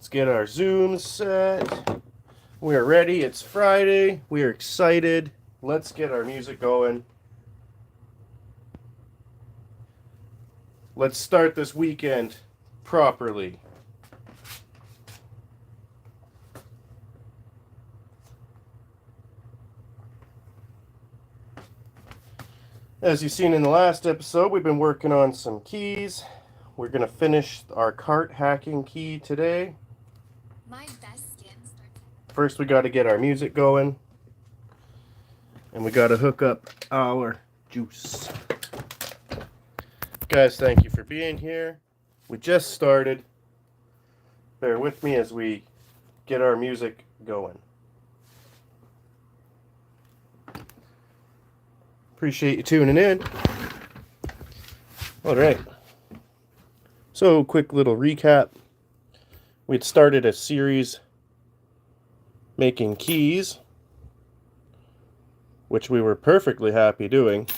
Let's get our Zoom set. We are ready. It's Friday. We are excited. Let's get our music going. Let's start this weekend properly. As you've seen in the last episode, we've been working on some keys. We're going to finish our cart hacking key today. My best skin starts. First, we got to get our music going. And we got to hook up our juice. Guys, thank you for being here. We just started. Bear with me as we get our music going. Appreciate you tuning in. All right. So, quick little recap. We'd started a series making keys, which we were perfectly happy doing.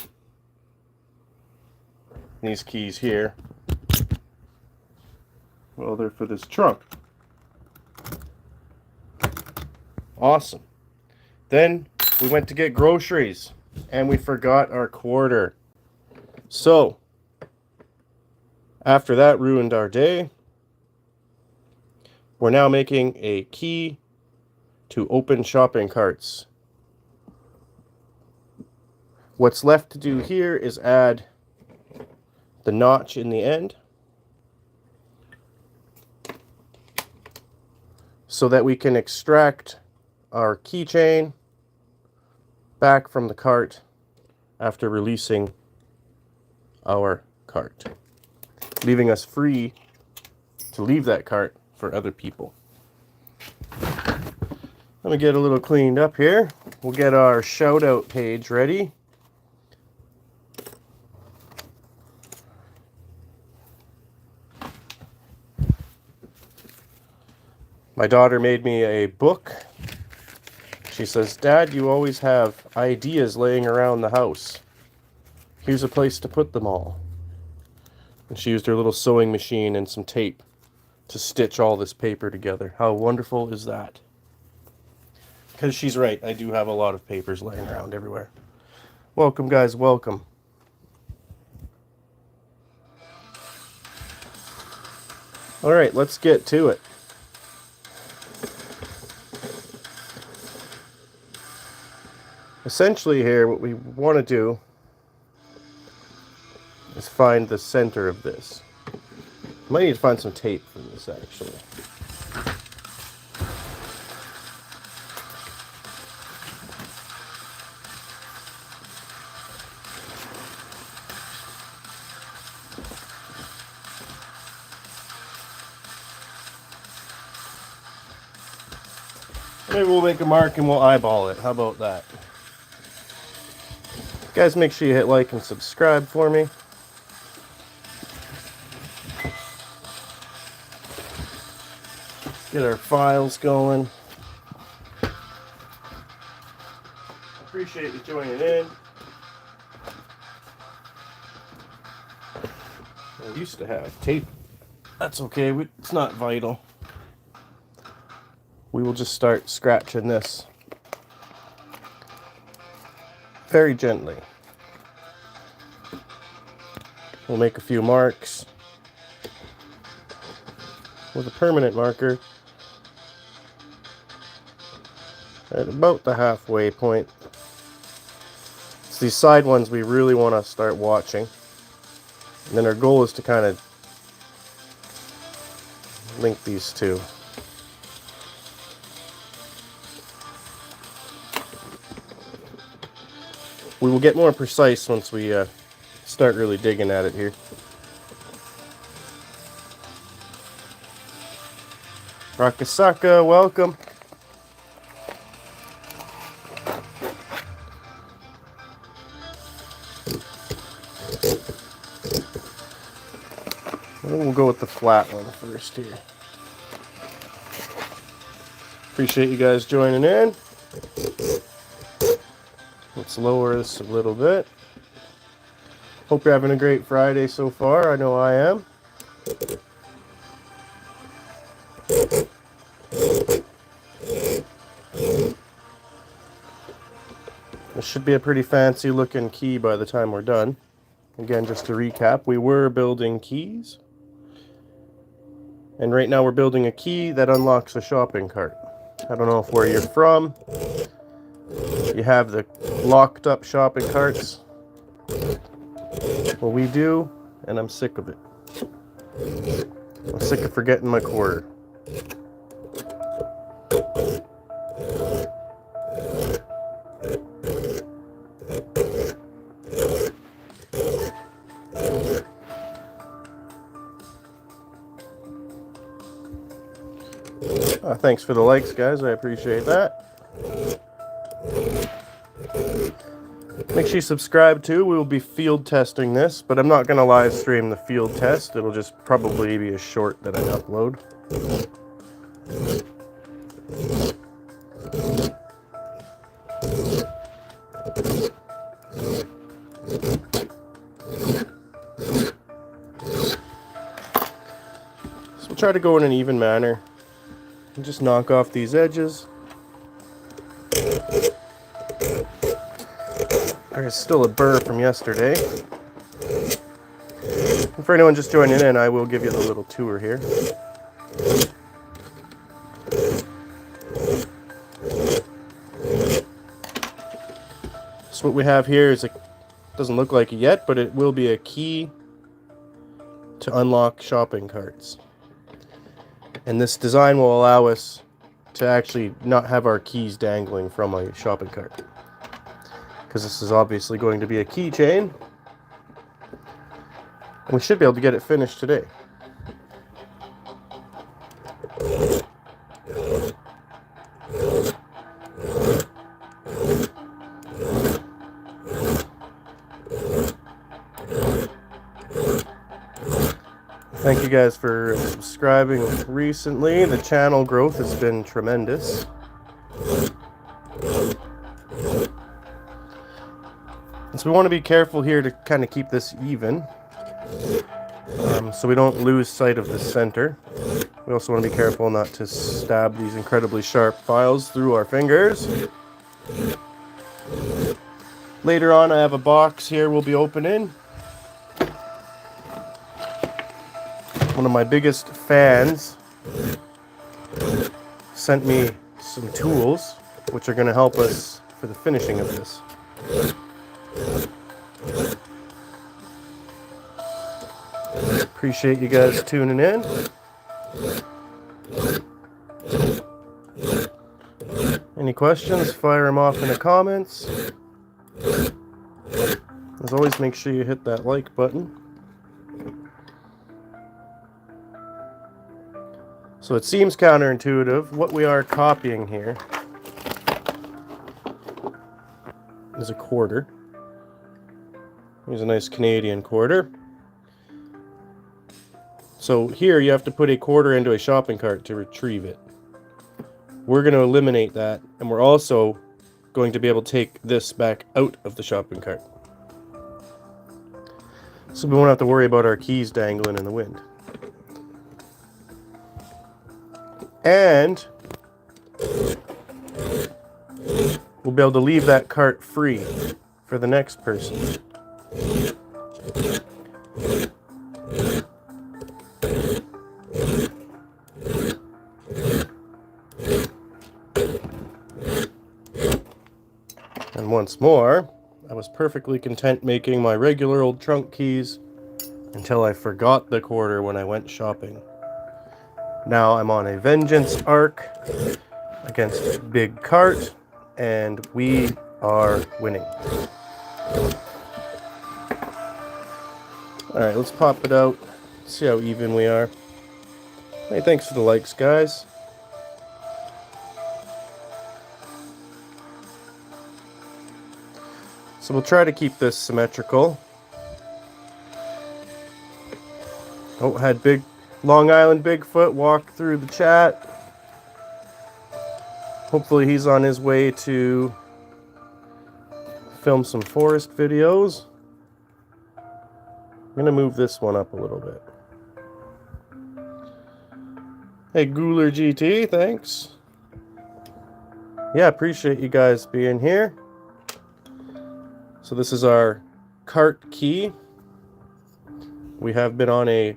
These keys here, well, they're for this trunk. Awesome. Then we went to get groceries and we forgot our quarter. So after that ruined our day, we're now making a key to open shopping carts. What's left to do here is add the notch in the end so that we can extract our keychain back from the cart after releasing our cart, leaving us free to leave that cart for other people. Let me get a little cleaned up here. We'll get our shout out page ready. My daughter made me a book. She says, "Dad, you always have ideas laying around the house. Here's a place to put them all." And she used her little sewing machine and some tape to stitch all this paper together. How wonderful is that? Because she's right, I do have a lot of papers laying around everywhere. Welcome, guys, welcome. All right, let's get to it. Essentially here, what we want to do is find the center of this. Might need to find some tape for this, actually. Maybe we'll make a mark and we'll eyeball it. How about that? Guys, make sure you hit like and subscribe for me. Get our files going. Appreciate you joining in. I used to have tape. That's okay, it's not vital. We will just start scratching this very gently. We'll make a few marks with a permanent marker at about the halfway point. It's these side ones we really want to start watching. And then our goal is to kind of link these two. We will get more precise once we start really digging at it here. Rakasaka, welcome. We'll go with the flat one first here. Appreciate you guys joining in. Let's lower this a little bit. Hope you're having a great Friday so far. I know I am. This should be a pretty fancy looking key by the time we're done. Again, just to recap, we were building keys. And right now we're building a key that unlocks a shopping cart. I don't know if where you're from, you have the locked up shopping carts. Well, we do, and I'm sick of it. I'm sick of forgetting my quarter. Thanks for the likes, guys. I appreciate that. Make sure you subscribe too. We will be field testing this, but I'm not going to live stream the field test. It'll just probably be a short that I upload. So we'll try to go in an even manner. And just knock off these edges. There's still a burr from yesterday. And for anyone just joining in, I will give you the little tour here. So what we have here is doesn't look like it yet, but it will be a key to unlock shopping carts. And this design will allow us to actually not have our keys dangling from a shopping cart. Because this is obviously going to be a keychain. And we should be able to get it finished today. Thank you guys for subscribing recently. The channel growth has been tremendous. And so we want to be careful here to kind of keep this even. So we don't lose sight of the center. We also want to be careful not to stab these incredibly sharp files through our fingers. Later on, I have a box here we'll be opening. One of my biggest fans sent me some tools which are going to help us for the finishing of this. Appreciate you guys tuning in. Any questions, fire them off in the comments. As always, make sure you hit that like button. So it seems counterintuitive. What we are copying here is a quarter. Here's a nice Canadian quarter. So here you have to put a quarter into a shopping cart to retrieve it. We're going to eliminate that, and we're also going to be able to take this back out of the shopping cart. So we won't have to worry about our keys dangling in the wind. And we'll be able to leave that cart free for the next person. And once more, I was perfectly content making my regular old trunk keys until I forgot the quarter when I went shopping. Now I'm on a vengeance arc against Big Cart, and we are winning. Alright, let's pop it out, see how even we are. Hey, thanks for the likes, guys. So we'll try to keep this symmetrical. Oh, had big Long Island Bigfoot walk through the chat. Hopefully he's on his way to film some forest videos. I'm going to move this one up a little bit. Hey, Gooler GT, thanks. Yeah, appreciate you guys being here. So this is our cart key. We have been on a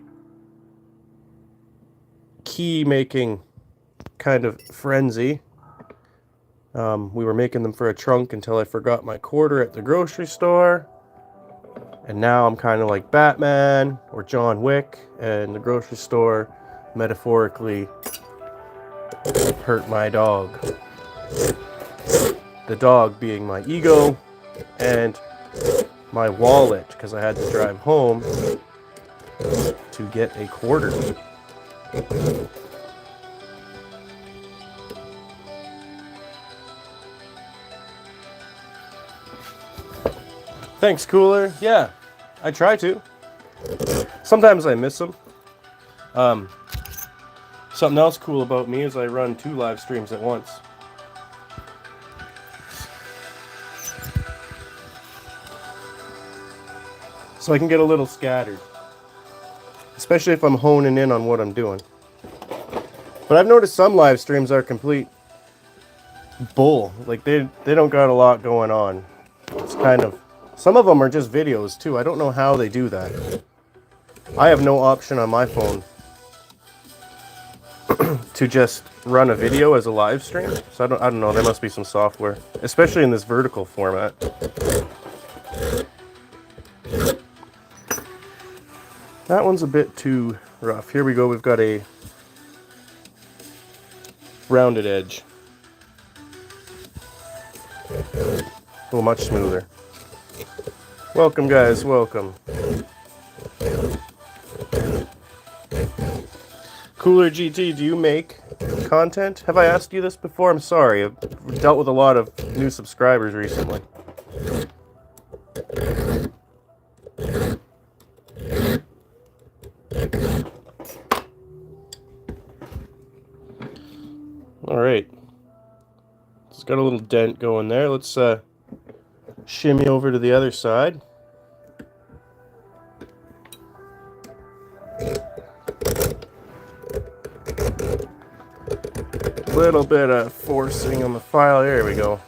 key making kind of frenzy. We were making them for a trunk until I forgot my quarter at the grocery store. And now I'm kind of like Batman or John Wick, and the grocery store metaphorically hurt my dog. The dog being my ego and my wallet, because I had to drive home to get a quarter. Thanks, Cooler. Yeah, I try to. Sometimes I miss them. Something else cool about me is I run 2 live streams at once. So I can get a little scattered. Especially if I'm honing in on what I'm doing. But I've noticed some live streams are complete bull. Like they don't got a lot going on. It's kind of... Some of them are just videos too. I don't know how they do that. I have no option on my phone to just run a video as a live stream. So I don't know, there must be some software. Especially in this vertical format. That one's a bit too rough. Here we go, we've got a rounded edge. Oh, much smoother. Welcome, guys, welcome. Cooler GT, do you make content? Have I asked you this before? I'm sorry, I've dealt with a lot of new subscribers recently. Alright. It's got a little dent going there. Let's shimmy over to the other side. Little bit of forcing on the file. There we go.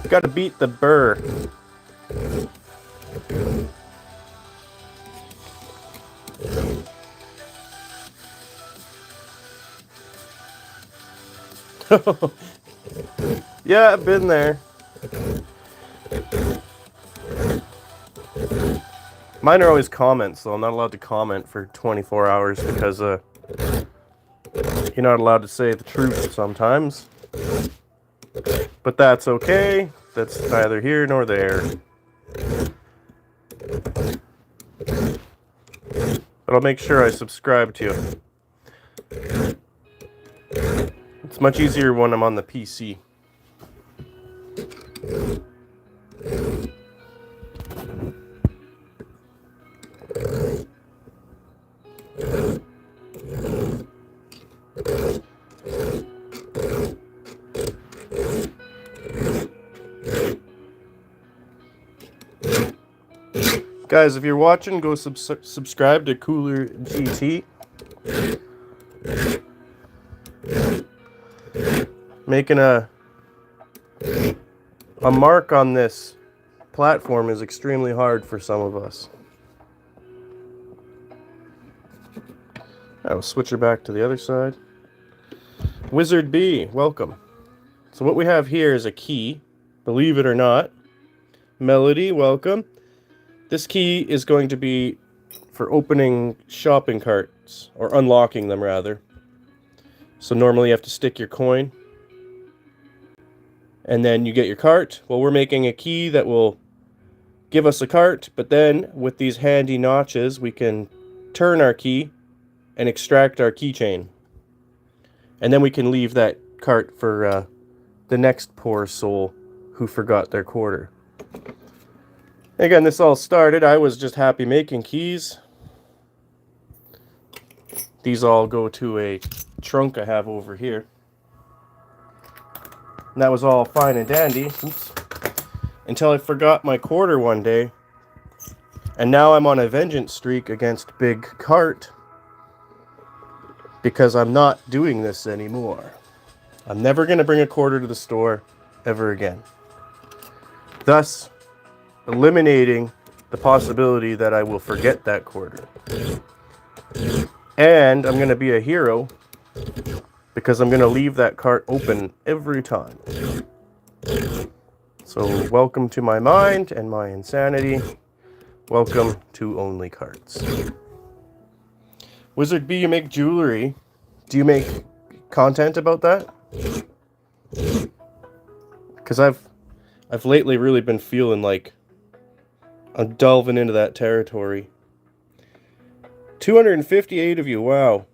Got to beat the burr. Yeah, I've been there. Mine are always comments, though. I'm not allowed to comment for 24 hours because you're not allowed to say the truth sometimes. But that's okay. That's neither here nor there. But I'll make sure I subscribe to you. It's much easier when I'm on the PC. Guys, if you're watching, go subscribe to Cooler GT. Making a mark on this platform is extremely hard for some of us. I'll switch her back to the other side. Wizard B, welcome. So what we have here is a key, believe it or not. Melody, welcome. This key is going to be for opening shopping carts, or unlocking them rather. So normally you have to stick your coin, and then you get your cart. Well, we're making a key that will give us a cart, but then with these handy notches, we can turn our key and extract our keychain. And then we can leave that cart for the next poor soul who forgot their quarter. Again, this all started, I was just happy making keys. These all go to a trunk I have over here. And that was all fine and dandy. Oops. Until I forgot my quarter one day. And now I'm on a vengeance streak against Big Cart. Because I'm not doing this anymore. I'm never going to bring a quarter to the store ever again. thus eliminating the possibility that I will forget that quarter. And I'm going to be a hero because I'm going to leave that cart open every time. So welcome to my mind and my insanity. Welcome to Only Carts. Wizard B, you make jewelry. Do you make content about that? Because I've lately really been feeling like I'm delving into that territory. 258 of you, wow.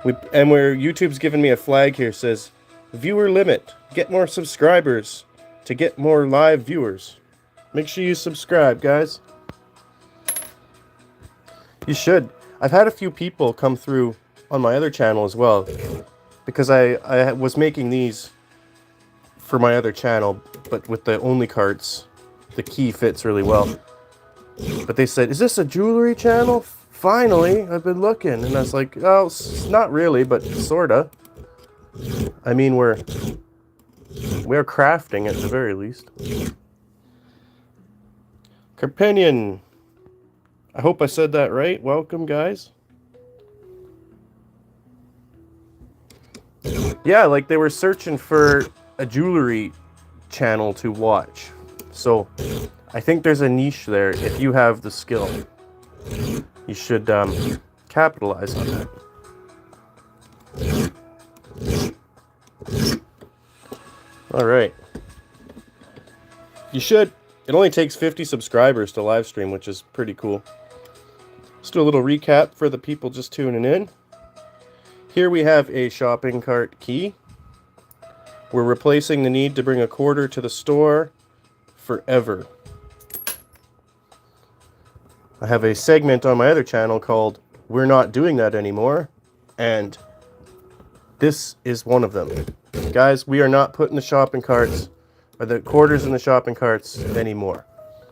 Where YouTube's giving me a flag here, says viewer limit. Get more subscribers to get more live viewers. Make sure you subscribe, guys. You should. I've had a few people come through on my other channel as well, because I was making these for my other channel, but with the Only Carts, the key fits really well. But they said, "Is this a jewelry channel? Finally, I've been looking." And I was like, "Oh, not really, but sorta." I mean, we're crafting at the very least. Carpenian. I hope I said that right. Welcome, guys. Yeah, like they were searching for a jewelry channel to watch. So I think there's a niche there. If you have the skill, you should capitalize on that. All right. You should. It only takes 50 subscribers to live stream, which is pretty cool. Let's do a little recap for the people just tuning in. Here we have a shopping cart key. We're replacing the need to bring a quarter to the store forever. I have a segment on my other channel called We're Not Doing That Anymore, and this is one of them. Guys, we are not putting the shopping carts or the quarters in the shopping carts anymore.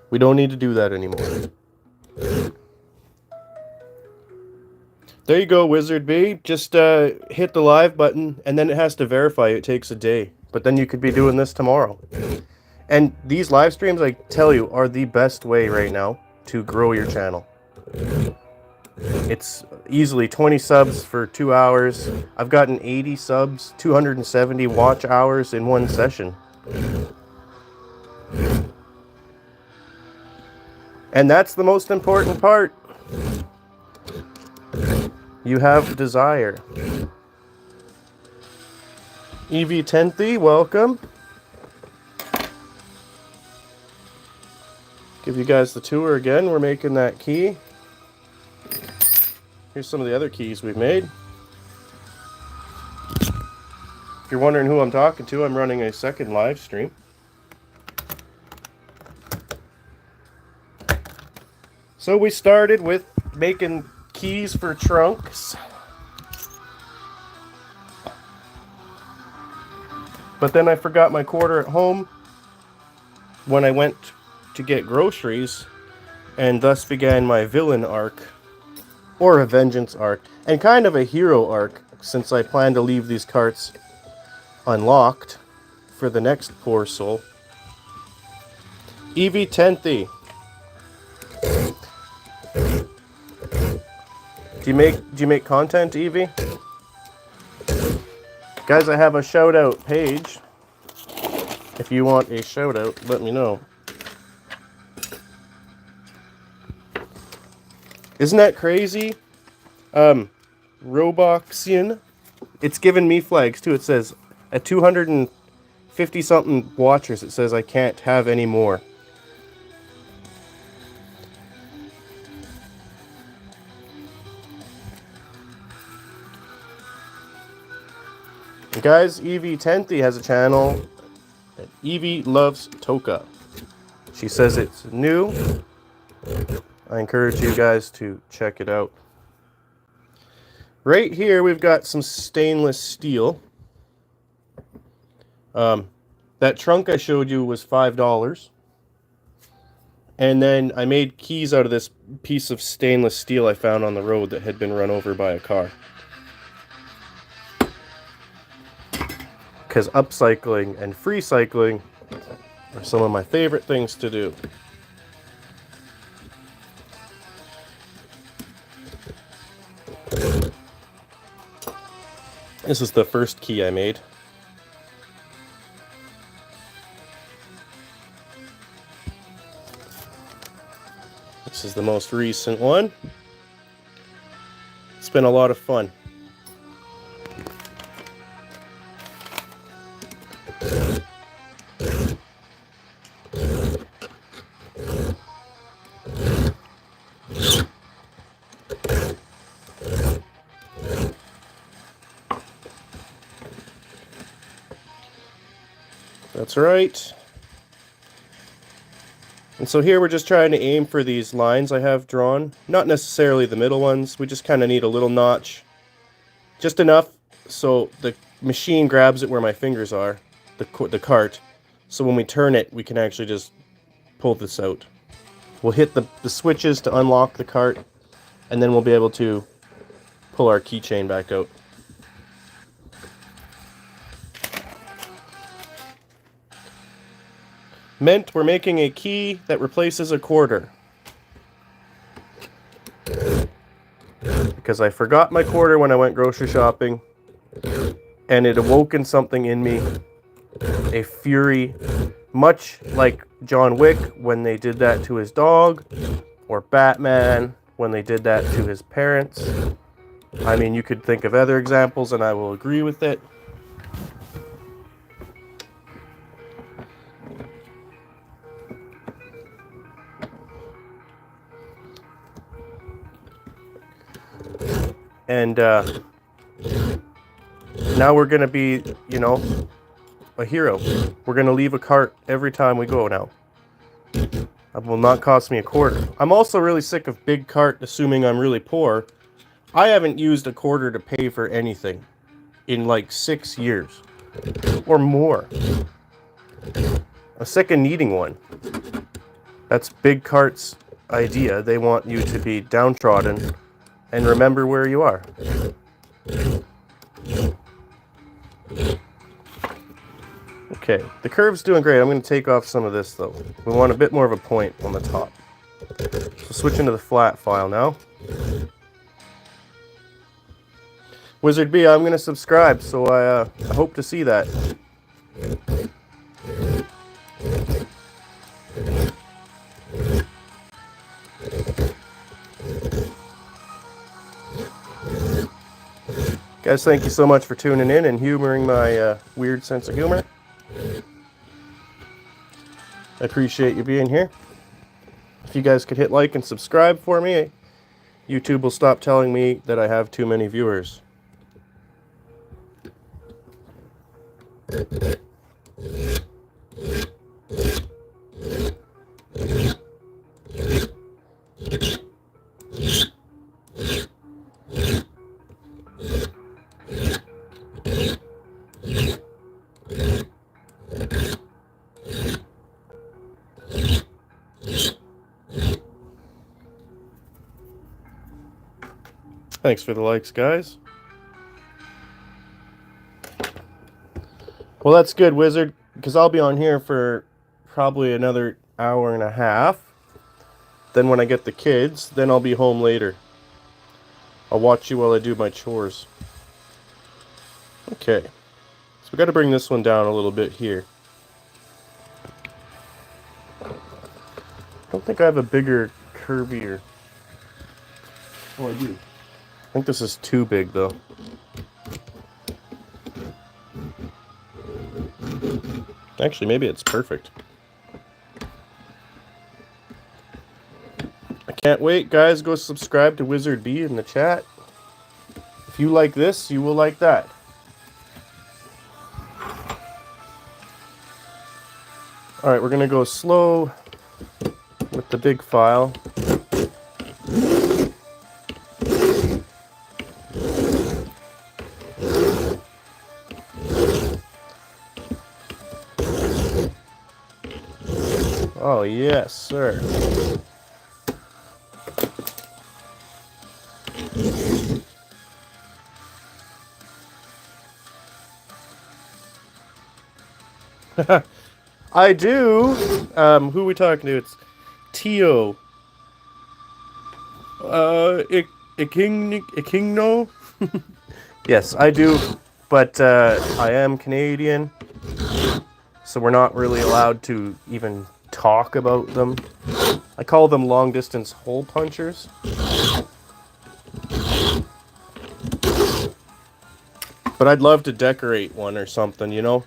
We don't need to do that anymore. There you go, Wizard B. Just hit the live button, and then it has to verify. It takes a day. But then you could be doing this tomorrow. And these live streams, I tell you, are the best way right now to grow your channel. It's easily 20 subs for 2 hours. I've gotten 80 subs, 270 watch hours in one session. And that's the most important part. You have desire. EV10, welcome. Give you guys the tour again. We're making that key. Here's some of the other keys we've made. If you're wondering who I'm talking to, I'm running a second live stream. So we started with making keys for trunks. But then I forgot my quarter at home when I went to get groceries, and thus began my villain arc, or a vengeance arc, and kind of a hero arc, since I plan to leave these carts unlocked for the next poor soul. EV10. Do you make content, Evie? Guys, I have a shout out page. If you want a shout out, let me know. Isn't that crazy? Roboxian. It's given me flags too. It says at 250 something watchers, it says I can't have any more. Guys, EV10 has a channel. Evie Loves Toka. She says it's new. I encourage you guys to check it out. Right here we've got some stainless steel. That trunk I showed you was $5. And then I made keys out of this piece of stainless steel I found on the road that had been run over by a car. Because upcycling and free cycling are some of my favorite things to do. This is the first key I made. This is the most recent one. It's been a lot of fun. That's right. And so here we're just trying to aim for these lines I have drawn. Not necessarily the middle ones. We just kind of need a little notch. Just enough so the machine grabs it where my fingers are, the cart. So when we turn it, we can actually just pull this out. We'll hit the switches to unlock the cart, and then we'll be able to pull our keychain back out. Meant we're making a key that replaces a quarter. Because I forgot my quarter when I went grocery shopping, and it awoken something in me, a fury, much like John Wick when they did that to his dog, or Batman when they did that to his parents. I mean, you could think of other examples and I will agree with it. And now we're going to be, you know, a hero. We're going to leave a cart every time we go now. It will not cost me a quarter. I'm also really sick of big cart assuming I'm really poor. I haven't used a quarter to pay for anything in like 6 years or more. I'm sick of needing one. That's big cart's idea. They want you to be downtrodden and remember where you are. Okay, the curve's doing great. I'm going to take off some of this though. We want a bit more of a point on the top. So switch into the flat file now. Wizard B, I'm going to subscribe, so I hope to see that. Guys, thank you so much for tuning in and humoring my weird sense of humor. I appreciate you being here. If you guys could hit like and subscribe for me, YouTube will stop telling me that I have too many viewers. Thanks for the likes, guys. Well, that's good, Wizard, because I'll be on here for probably another hour and a half. Then when I get the kids, then I'll be home later. I'll watch you while I do my chores. Okay. So we got to bring this one down a little bit here. I don't think I have a bigger, curvier. Oh, I do. I think this is too big, though. Actually, maybe it's perfect. I can't wait, guys. Go subscribe to Wizard B in the chat. If you like this, you will like that. Alright, we're going to go slow with the big file. Oh, yes, sir. I do. Who are we talking to? It's Tio. Ikingno? Yes, I do. But I am Canadian. So we're not really allowed to even talk about them. I call them long distance hole punchers. But I'd love to decorate one or something, you know?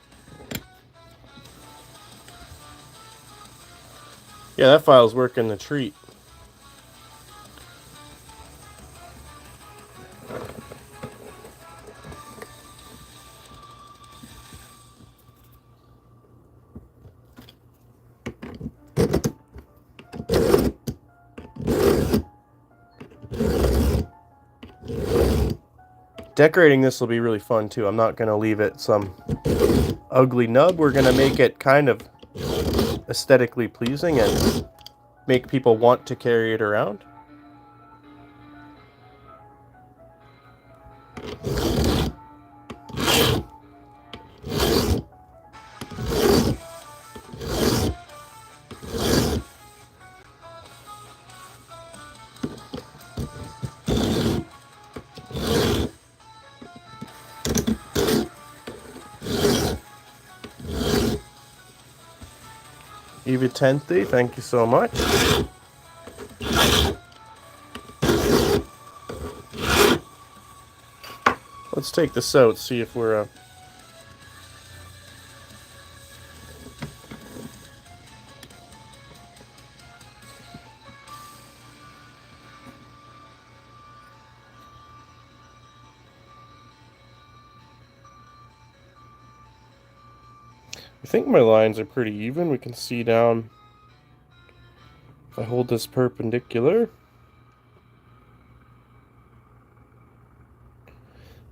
Yeah, that file's working a treat. Decorating this will be really fun too. I'm not going to leave it some ugly nub. We're going to make it kind of aesthetically pleasing and make people want to carry it around. Eva Tenthi, thank you so much. Let's take this out, see if we're... I think my lines are pretty even. We can see down if I hold this perpendicular.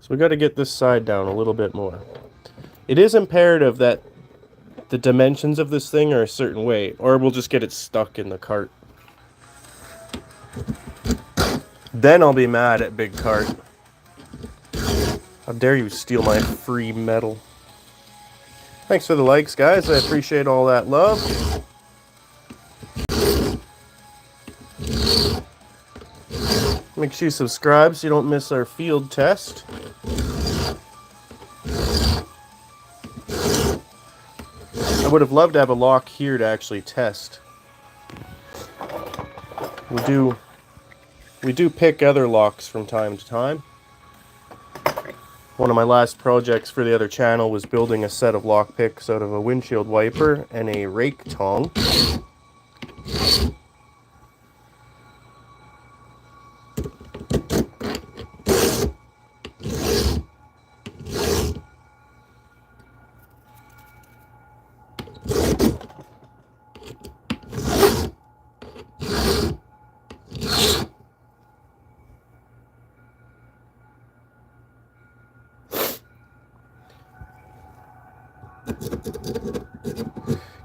So we got to get this side down a little bit more. It is imperative that the dimensions of this thing are a certain way, or we'll just get it stuck in the cart. Then I'll be mad at Big Cart. How dare you steal my free metal. Thanks for the likes, guys. I appreciate all that love. Make sure you subscribe so you don't miss our field test. I would have loved to have a lock here to actually test. We do pick other locks from time to time. One of my last projects for the other channel was building a set of lock picks out of a windshield wiper and a rake tong.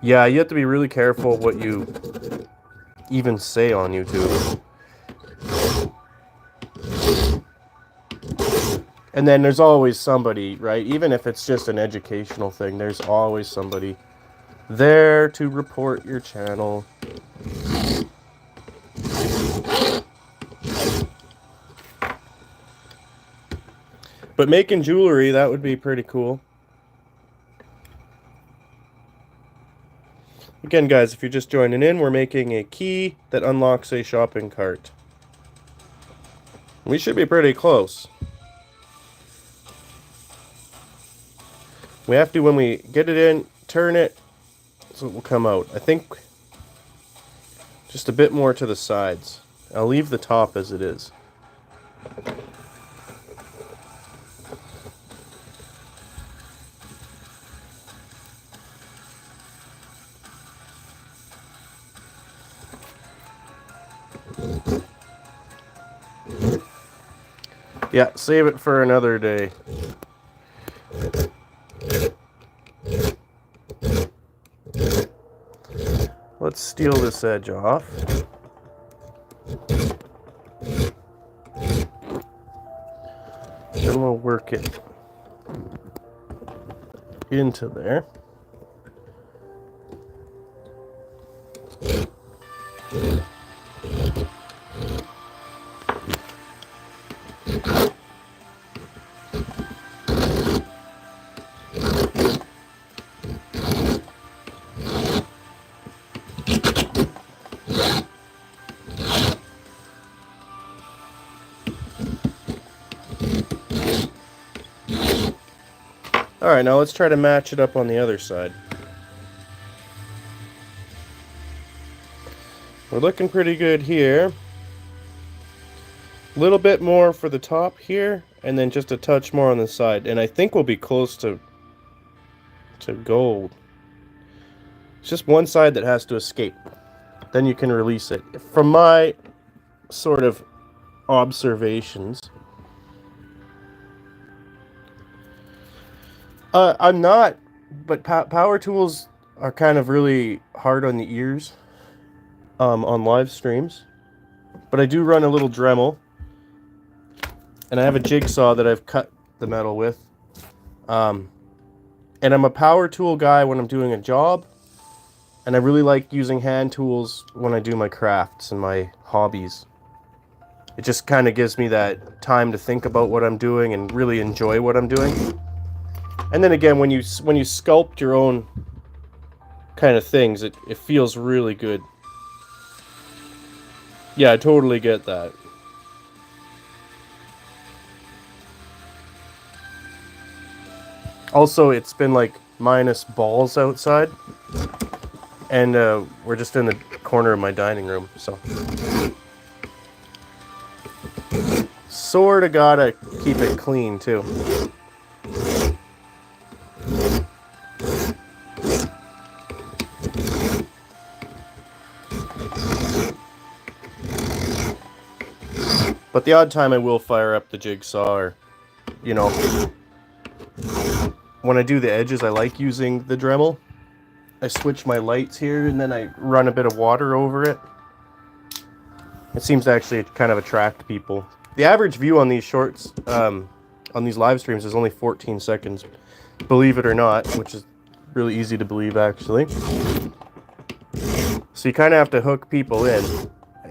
Yeah, you have to be really careful what you even say on YouTube. And then there's always somebody, right? Even if it's just an educational thing, there's always somebody there to report your channel. But making jewelry, that would be pretty cool. Again, guys, if you're just joining in, we're making a key that unlocks a shopping cart. We should be pretty close. We have to, when we get it in, turn it, so it will come out. I think just a bit more to the sides. I'll leave the top as it is. Yeah, save it for another day. Let's steal this edge off. Then we'll work it into there. Alright, now let's try to match it up on the other side. We're looking pretty good here. A little bit more for the top here, and then just a touch more on the side. And I think we'll be close to gold. It's just one side that has to escape. Then you can release it. From my sort of observations, I'm not, but power tools are kind of really hard on the ears on live streams. But I do run a little Dremel, and I have a jigsaw that I've cut the metal with. And I'm a power tool guy when I'm doing a job, and I really like using hand tools when I do my crafts and my hobbies. It just kind of gives me that time to think about what I'm doing and really enjoy what I'm doing. And then again, when you sculpt your own kind of things, it feels really good. Yeah, I totally get that. Also, it's been like minus balls outside, and we're just in the corner of my dining room, so sorta gotta keep it clean too. But the odd time I will fire up the jigsaw, or, you know, when I do the edges, I like using the Dremel. I switch my lights here, and then I run a bit of water over it. It seems to actually kind of attract people. The average view on these shorts, on these live streams, is only 14 seconds. Believe it or not, which is really easy to believe, actually. So you kind of have to hook people in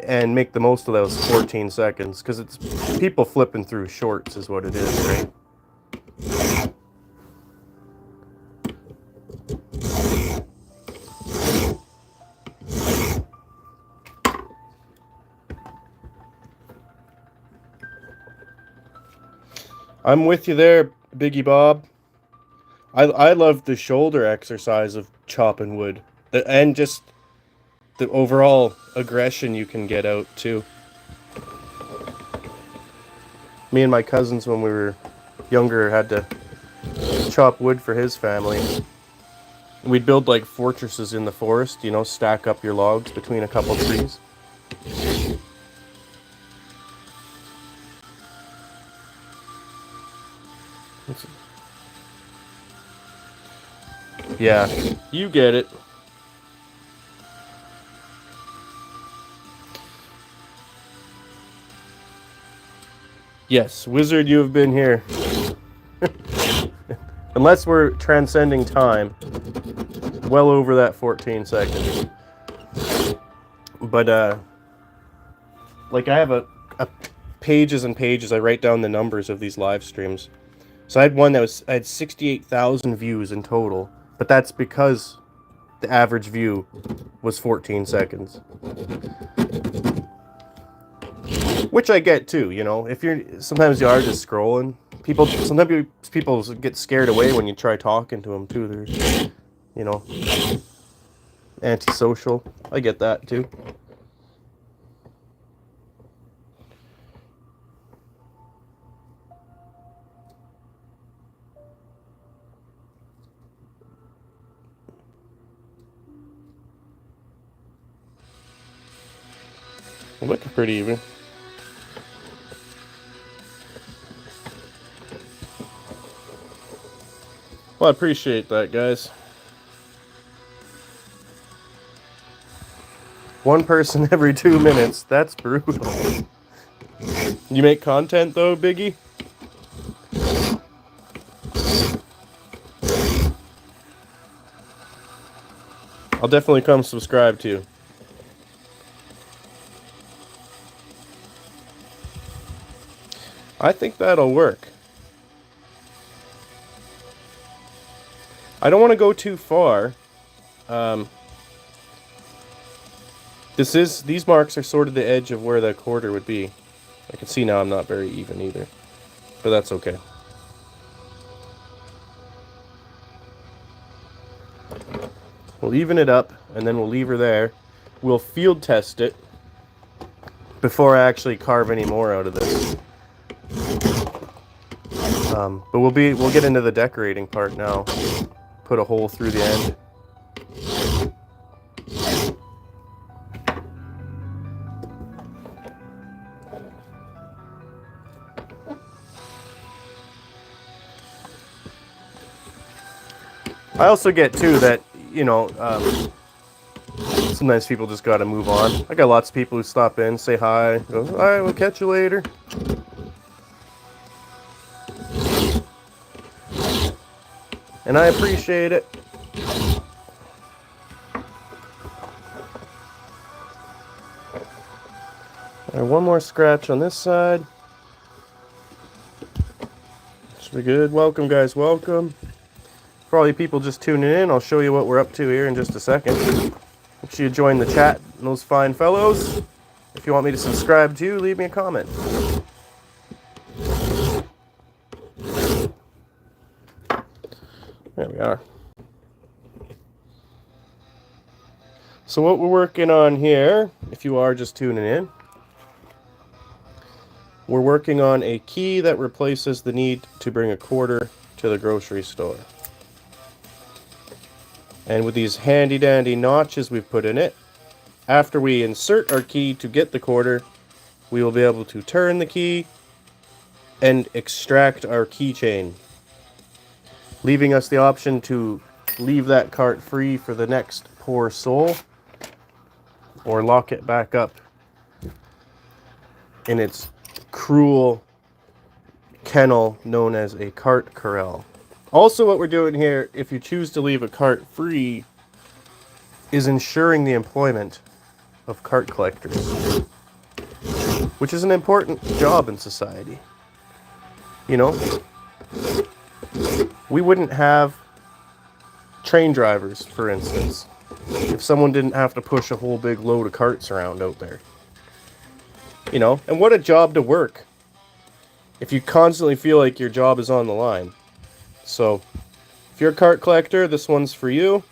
and make the most of those 14 seconds, because it's people flipping through shorts is what it is, right? I'm with you there, Biggie Bob. I love the shoulder exercise of chopping wood, and just the overall aggression you can get out too. Me and my cousins, when we were younger, had to chop wood for his family. We'd build like fortresses in the forest, you know, stack up your logs between a couple trees. Yeah, you get it. Yes, wizard, you have been here. Unless we're transcending time, well over that 14 seconds. But like I have a pages and pages. I write down the numbers of these live streams. So I had one that I had 68,000 views in total, but that's because the average view was 14 seconds. Which I get too, you know. If sometimes you are just scrolling. Sometimes people get scared away when you try talking to them too. They're, you know, antisocial. I get that too. Looking pretty even. Well, I appreciate that, guys. One person every 2 minutes. That's brutal. You make content though, Biggie? I'll definitely come subscribe to you. I think that'll work. I don't want to go too far. These marks are sort of the edge of where the quarter would be. I can see now I'm not very even either, but that's okay. We'll even it up, and then we'll leave her there. We'll field test it before I actually carve any more out of this. But we'll get into the decorating part now. Put a hole through the end. I also get too that, you know, sometimes people just gotta move on. I got lots of people who stop in, say hi, go, all right, we'll catch you later. And I appreciate it. All right, one more scratch on this side. Should be good. Welcome, guys, welcome. For all you people just tuning in, I'll show you what we're up to here in just a second. Make sure you join the chat, those fine fellows. If you want me to subscribe to, leave me a comment. There we are. So what we're working on here, if you are just tuning in, we're working on a key that replaces the need to bring a quarter to the grocery store. And with these handy dandy notches we've put in it, after we insert our key to get the quarter, we will be able to turn the key and extract our keychain, leaving us the option to leave that cart free for the next poor soul, or lock it back up in its cruel kennel known as a cart corral. Also, what we're doing here, if you choose to leave a cart free, is ensuring the employment of cart collectors, which is an important job in society. You know, we wouldn't have train drivers, for instance, if someone didn't have to push a whole big load of carts around out there. You know, and what a job to work if you constantly feel like your job is on the line. So, if you're a cart collector, this one's for you.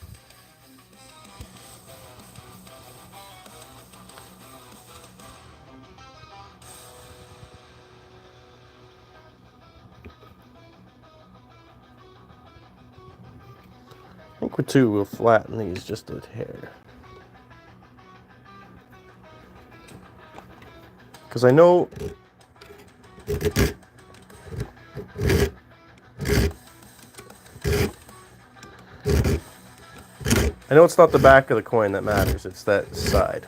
I think we'll flatten these just a hair. Because I know it's not the back of the coin that matters, it's that side.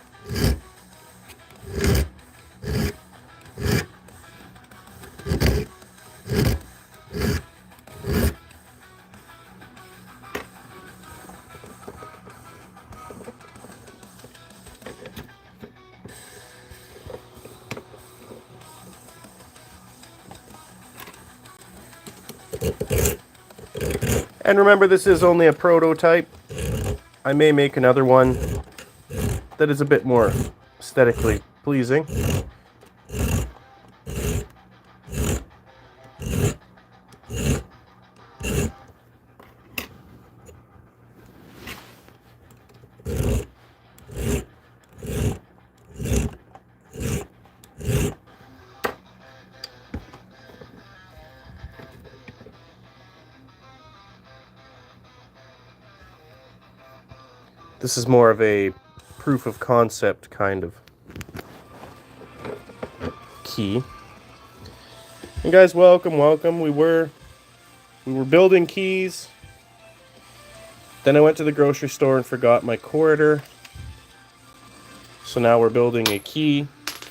And remember, this is only a prototype. I may make another one that is a bit more aesthetically pleasing. This is more of a proof of concept kind of key. And guys, welcome. We were building keys. Then I went to the grocery store and forgot my quarter. So now we're building a key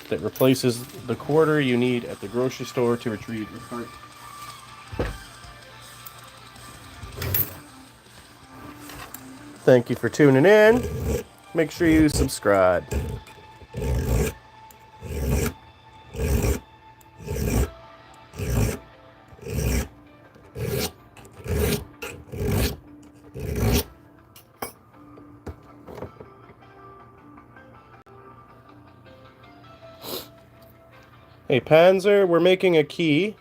that replaces the quarter you need at the grocery store to retrieve your cart. Thank you for tuning in. Make sure you subscribe. Hey Panzer, we're making a key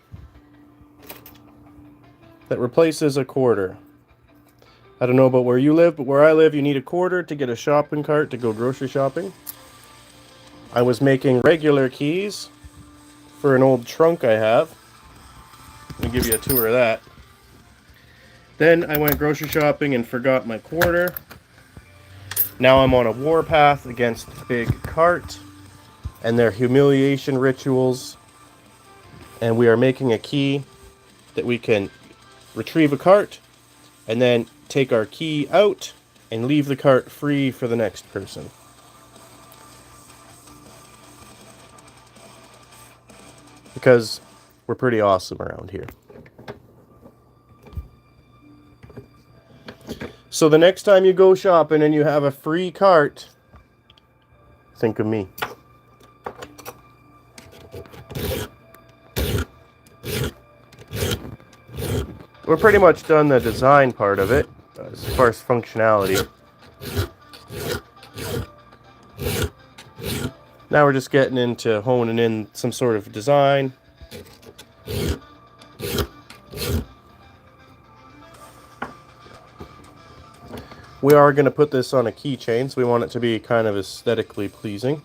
that replaces a quarter. I don't know about where you live, but where I live, you need a quarter to get a shopping cart to go grocery shopping. I was making regular keys for an old trunk I have. Let me give you a tour of that. Then I went grocery shopping and forgot my quarter. Now I'm on a warpath against the big cart and their humiliation rituals. And we are making a key that we can retrieve a cart and then take our key out and leave the cart free for the next person. Because we're pretty awesome around here. So the next time you go shopping and you have a free cart, think of me. We're pretty much done the design part of it, as far as functionality. Now we're just getting into honing in some sort of design. We are going to put this on a keychain, so we want it to be kind of aesthetically pleasing.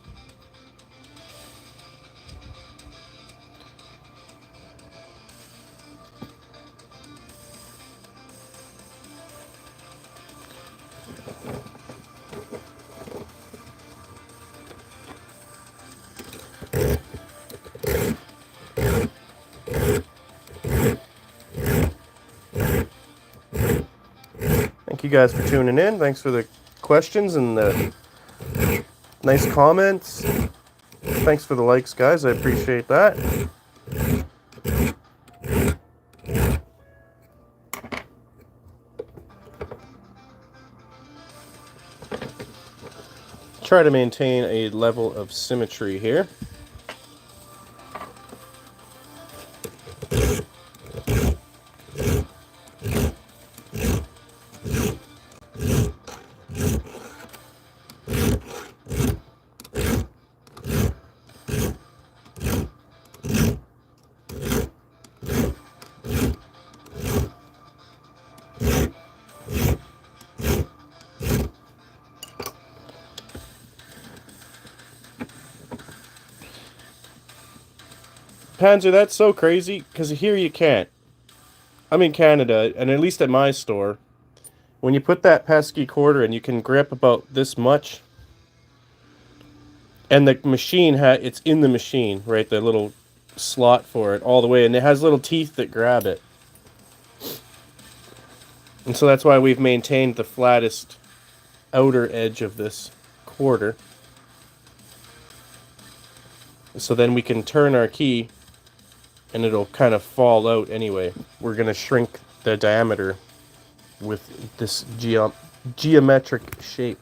Thank you guys for tuning in. Thanks for the questions and the nice comments. Thanks for the likes, guys. I appreciate that. Try to maintain a level of symmetry here. Panzer, that's so crazy, because here you can't. I'm in Canada, and at least at my store, when you put that pesky quarter in, you can grip about this much. And the machine, it's in the machine, right? The little slot for it all the way, and it has little teeth that grab it. And so that's why we've maintained the flattest outer edge of this quarter. So then we can turn our key and it'll kind of fall out anyway. We're going to shrink the diameter with this geometric shape.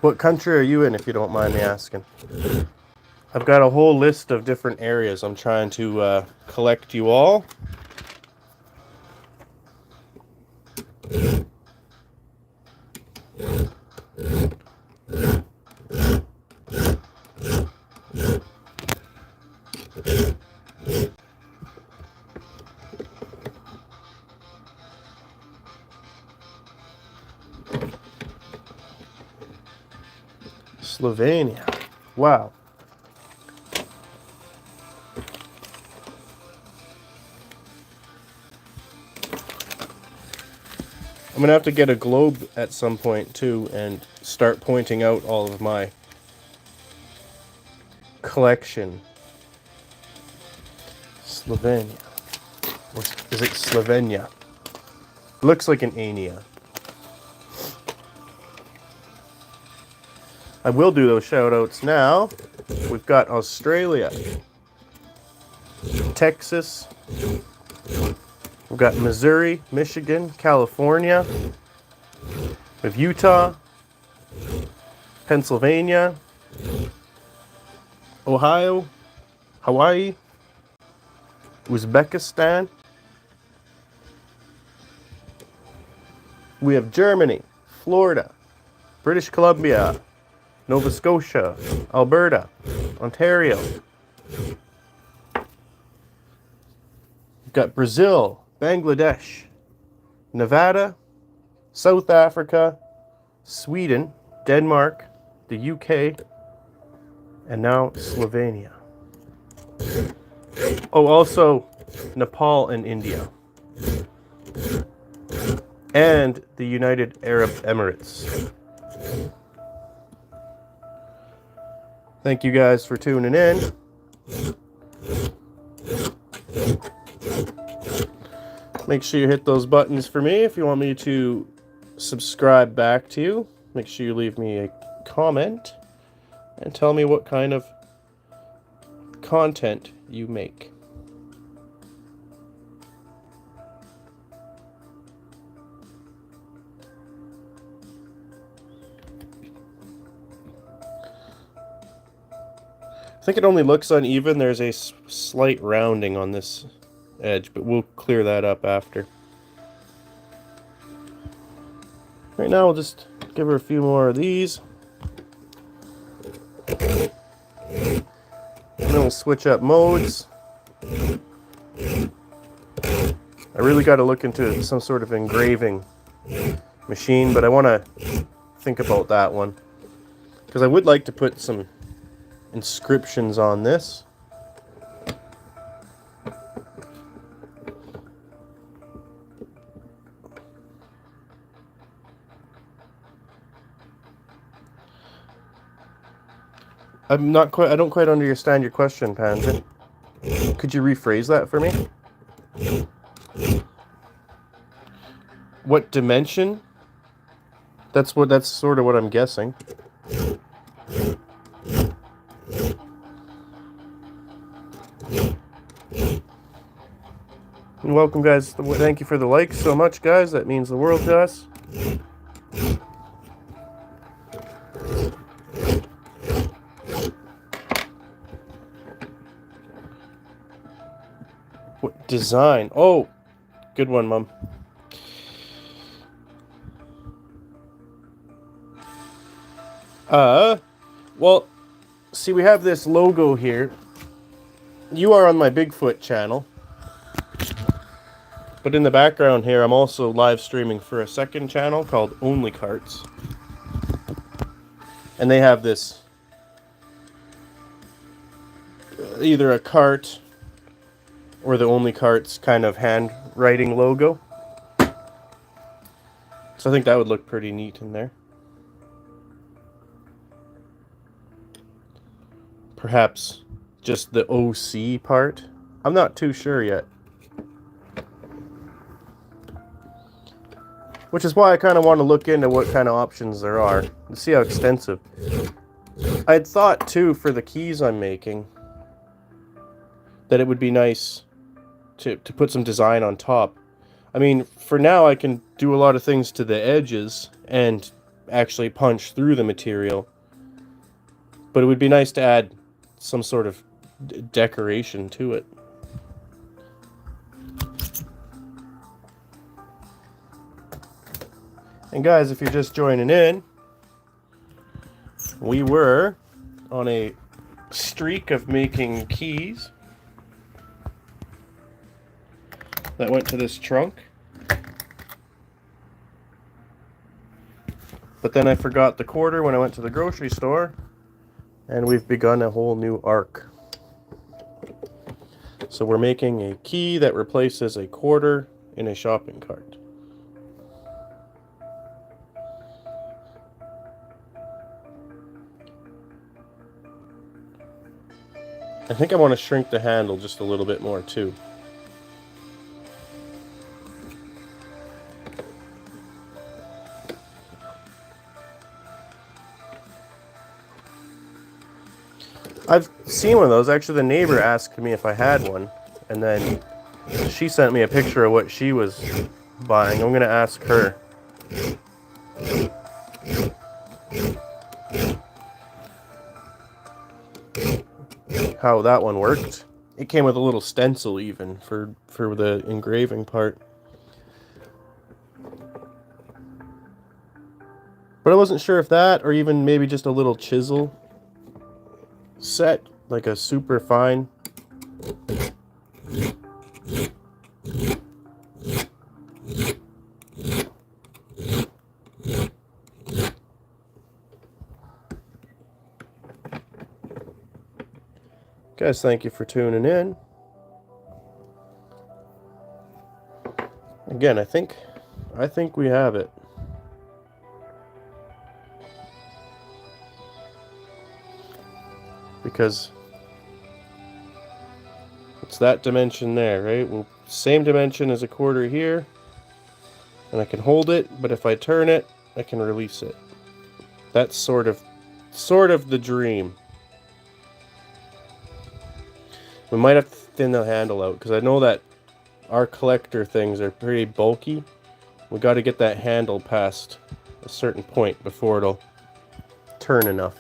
What country are you in, if you don't mind me asking? I've got a whole list of different areas. I'm trying to collect you all. Slovenia. Wow. I'm going to have to get a globe at some point too and start pointing out all of my collection. Slovenia. Or is it Slovenia? Looks like an Ania. I will do those shout outs now. We've got Australia, Texas, we've got Missouri, Michigan, California, we have Utah, Pennsylvania, Ohio, Hawaii, Uzbekistan. We have Germany, Florida, British Columbia, Nova Scotia, Alberta, Ontario, Got Brazil, Bangladesh, Nevada, South Africa, Sweden, Denmark, the UK, and now Slovenia. Oh, also Nepal and India. And the United Arab Emirates. Thank you guys for tuning in. Make sure you hit those buttons for me if you want me to subscribe back to you. Make sure you leave me a comment and tell me what kind of content you make. I think it only looks uneven. There's a slight rounding on this edge, but we'll clear that up after. Right now, we'll just give her a few more of these. And then we'll switch up modes. I really got to look into some sort of engraving machine, but I want to think about that one. Because I would like to put some inscriptions on this. I don't quite understand your question, Panda. Could you rephrase that for me? What dimension? That's sort of what I'm guessing. And welcome, guys. Thank you for the likes so much, guys. That means the world to us. What design? Oh, good one, Mom. Well, see, we have this logo here. You are on my Bigfoot channel. But in the background here, I'm also live streaming for a second channel called Only Carts. And they have this, either a cart or the Only Carts kind of handwriting logo. So I think that would look pretty neat in there. Perhaps just the OC part. I'm not too sure yet. Which is why I kind of want to look into what kind of options there are and see how extensive. I'd thought too, for the keys I'm making, that it would be nice to put some design on top. I mean, for now I can do a lot of things to the edges and actually punch through the material. But it would be nice to add some sort of decoration to it. And guys, if you're just joining in, we were on a streak of making keys that went to this trunk. But then I forgot the quarter when I went to the grocery store, and we've begun a whole new arc. So we're making a key that replaces a quarter in a shopping cart. I think I want to shrink the handle just a little bit more too. I've seen one of those. Actually, the neighbor asked me if I had one, and then she sent me a picture of what she was buying. I'm going to ask her. How that one worked. It came with a little stencil even for the engraving part. But I wasn't sure if that, or even maybe just a little chisel set, like a super fine. Guys, thank you for tuning in. Again, I think we have it. Because it's that dimension there, right? Well, same dimension as a quarter here. And I can hold it, but if I turn it, I can release it. That's sort of the dream. We might have to thin the handle out, because I know that our collector things are pretty bulky. We got to get that handle past a certain point before it'll turn enough.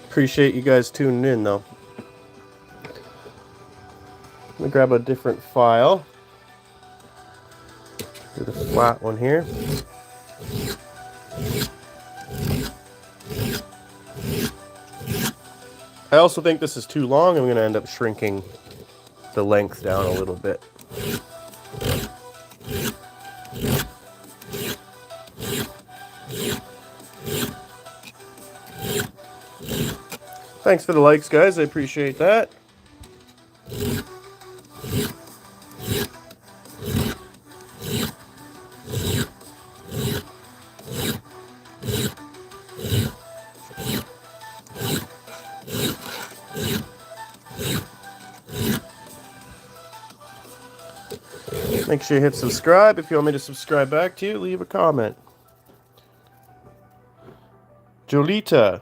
Appreciate you guys tuning in, though. Let me grab a different file. Do the flat one here. I also think this is too long. I'm going to end up shrinking the length down a little bit. Thanks for the likes, guys. I appreciate that. Make sure you hit subscribe. If you want me to subscribe back to you, leave a comment. Jolita.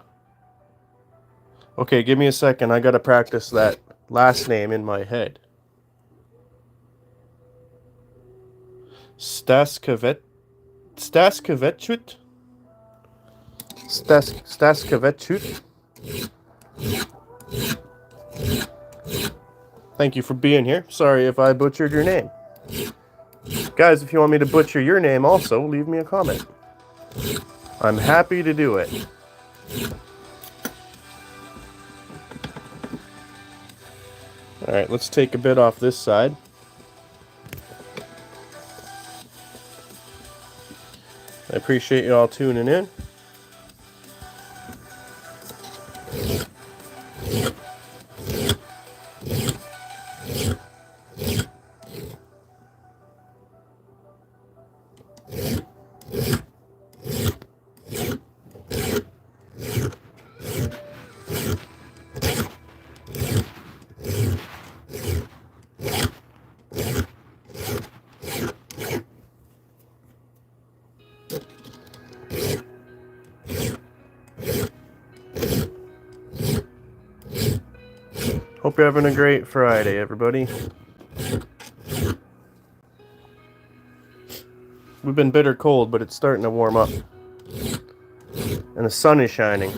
Okay, give me a second. I gotta practice that last name in my head. Staskevechut? Staskevechut? Thank you for being here. Sorry if I butchered your name. Guys, if you want me to butcher your name also, leave me a comment. I'm happy to do it. Alright, let's take a bit off this side. I appreciate you all tuning in. Hope you're having a great Friday, everybody. We've been bitter cold, but it's starting to warm up. And the sun is shining.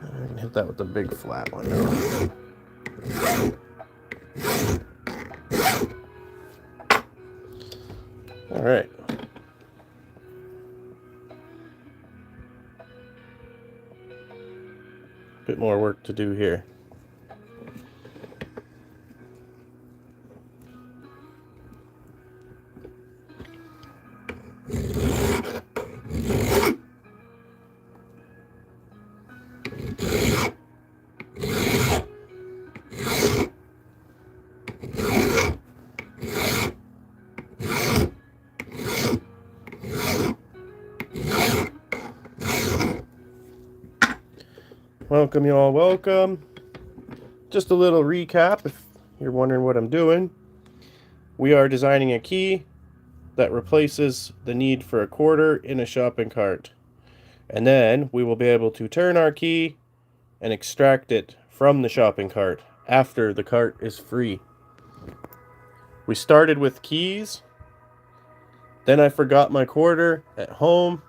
I can hit that with the big flat one now. All right. Bit more work to do here. Welcome, you all. Welcome. Just a little recap if you're wondering what I'm doing. We are designing a key that replaces the need for a quarter in a shopping cart. And then we will be able to turn our key and extract it from the shopping cart after the cart is free. We started with keys. Then I forgot my quarter at home.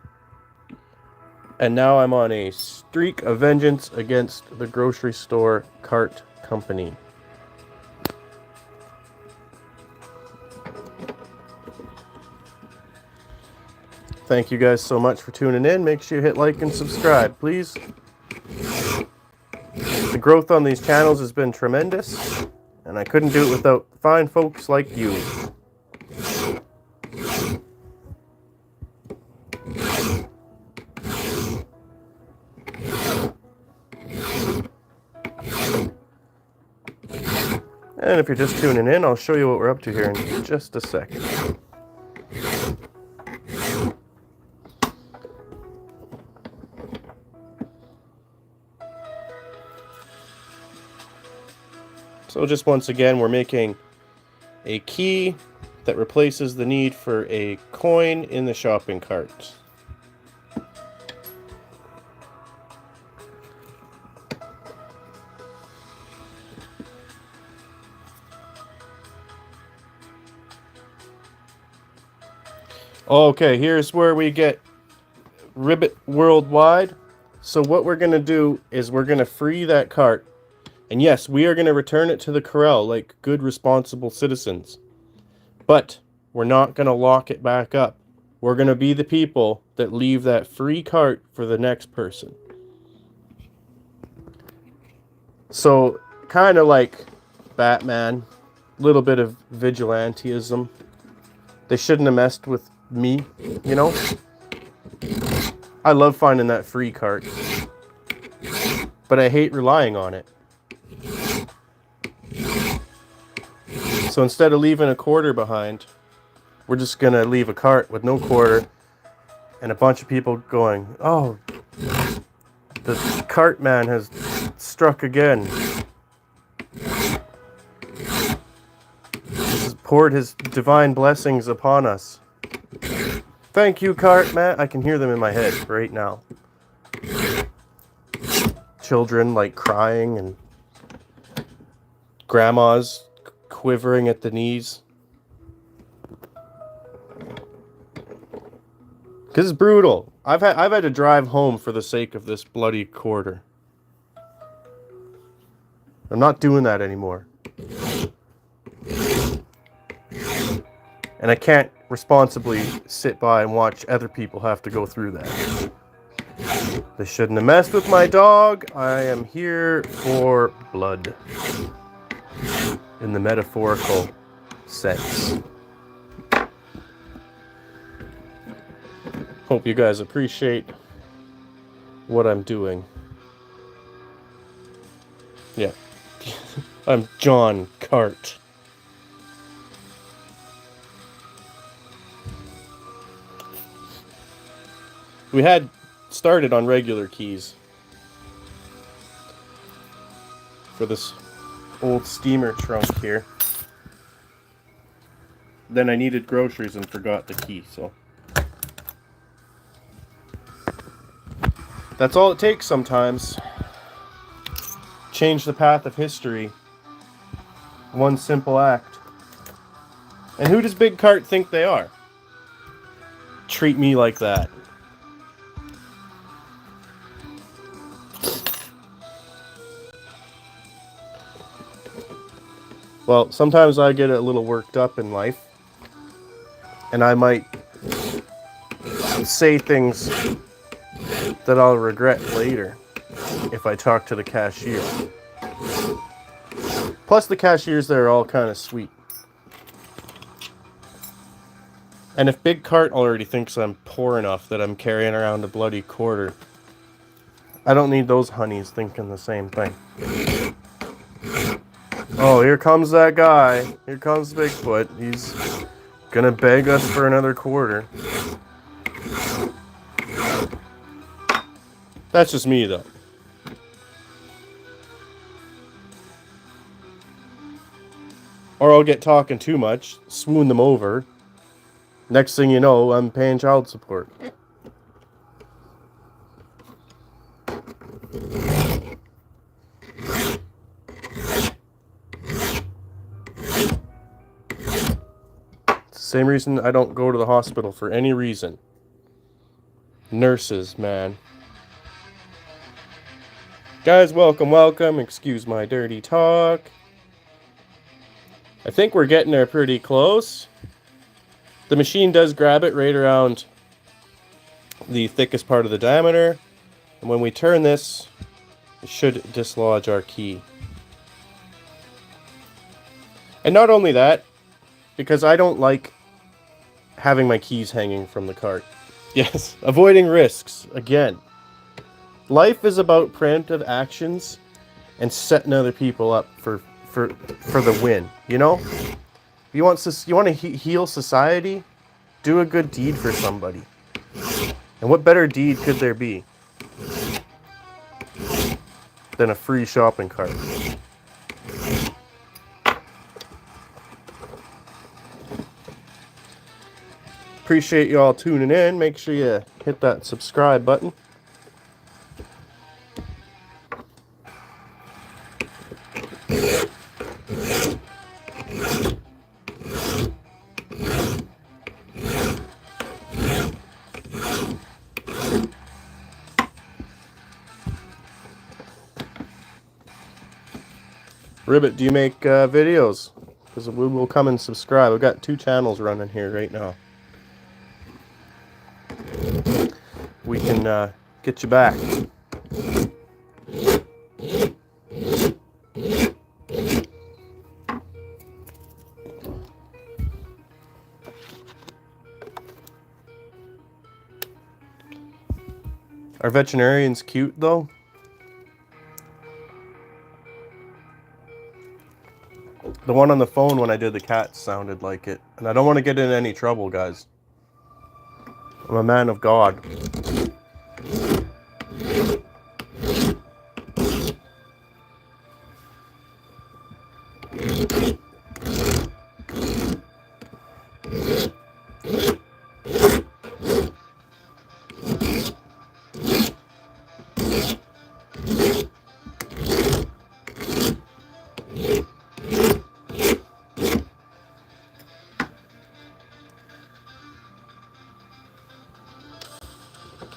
And now I'm on a streak of vengeance against the grocery store cart company. Thank you guys so much for tuning in. Make sure you hit like and subscribe, please. The growth on these channels has been tremendous, And I couldn't do it without fine folks like you. And if you're just tuning in, I'll show you what we're up to here in just a second. So just once again, we're making a key that replaces the need for a coin in the shopping cart. Okay, here's where we get Ribbit Worldwide. So what we're going to do is we're going to free that cart. And yes, we are going to return it to the corral like good responsible citizens. But we're not going to lock it back up. We're going to be the people that leave that free cart for the next person. So kind of like Batman, little bit of vigilantism. They shouldn't have messed with me, you know? I love finding that free cart, but I hate relying on it. So instead of leaving a quarter behind, we're just gonna leave a cart with no quarter and a bunch of people going, oh, the cart man has struck again. He's poured his divine blessings upon us. Thank you, cart man. I can hear them in my head right now. Children like crying and grandmas quivering at the knees. Because it's brutal. I've had to drive home for the sake of this bloody quarter. I'm not doing that anymore. And I can't responsibly sit by and watch other people have to go through that. They shouldn't have messed with my dog. I am here for blood. In the metaphorical sense. Hope you guys appreciate what I'm doing. Yeah. I'm John Cart. We had started on regular keys for this old steamer trunk here. Then I needed groceries and forgot the key, so that's all it takes sometimes. Change the path of history. One simple act. And who does Big Cart think they are? Treat me like that. Well, sometimes I get a little worked up in life. And I might say things that I'll regret later if I talk to the cashier. Plus the cashiers there are all kind of sweet. And if Big Cart already thinks I'm poor enough that I'm carrying around a bloody quarter, I don't need those honeys thinking the same thing. Oh, here comes that guy. Here comes Bigfoot. He's gonna beg us for another quarter. That's just me, though. Or I'll get talking too much, swoon them over. Next thing you know, I'm paying child support. Same reason I don't go to the hospital for any reason. Nurses, man. Guys, welcome, welcome. Excuse my dirty talk. I think we're getting there pretty close. The machine does grab it right around the thickest part of the diameter. And when we turn this, it should dislodge our key. And not only that, because I don't like having my keys hanging from the cart. Yes, avoiding risks. Again, life is about preemptive actions and setting other people up for the win. You know, you want to heal society, do a good deed for somebody. And what better deed could there be than a free shopping cart? Appreciate you all tuning in. Make sure you hit that subscribe button. Ribbit, do you make videos? Because we will come and subscribe. I've got 2 channels running here right now. We can get you back. Are veterinarians cute though? The one on the phone when I did the cat sounded like it. And I don't want to get in any trouble, guys. I'm a man of God.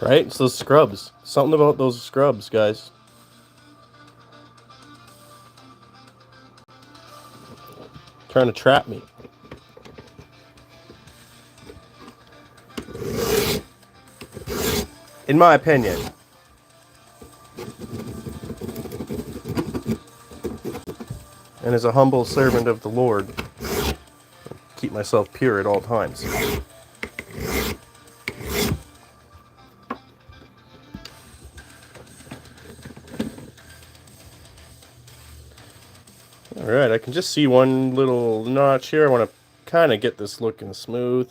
Right? It's those scrubs. Something about those scrubs, guys. Trying to trap me. In my opinion. And as a humble servant of the Lord, I keep myself pure at all times. Alright, I can just see one little notch here. I want to kind of get this looking smooth.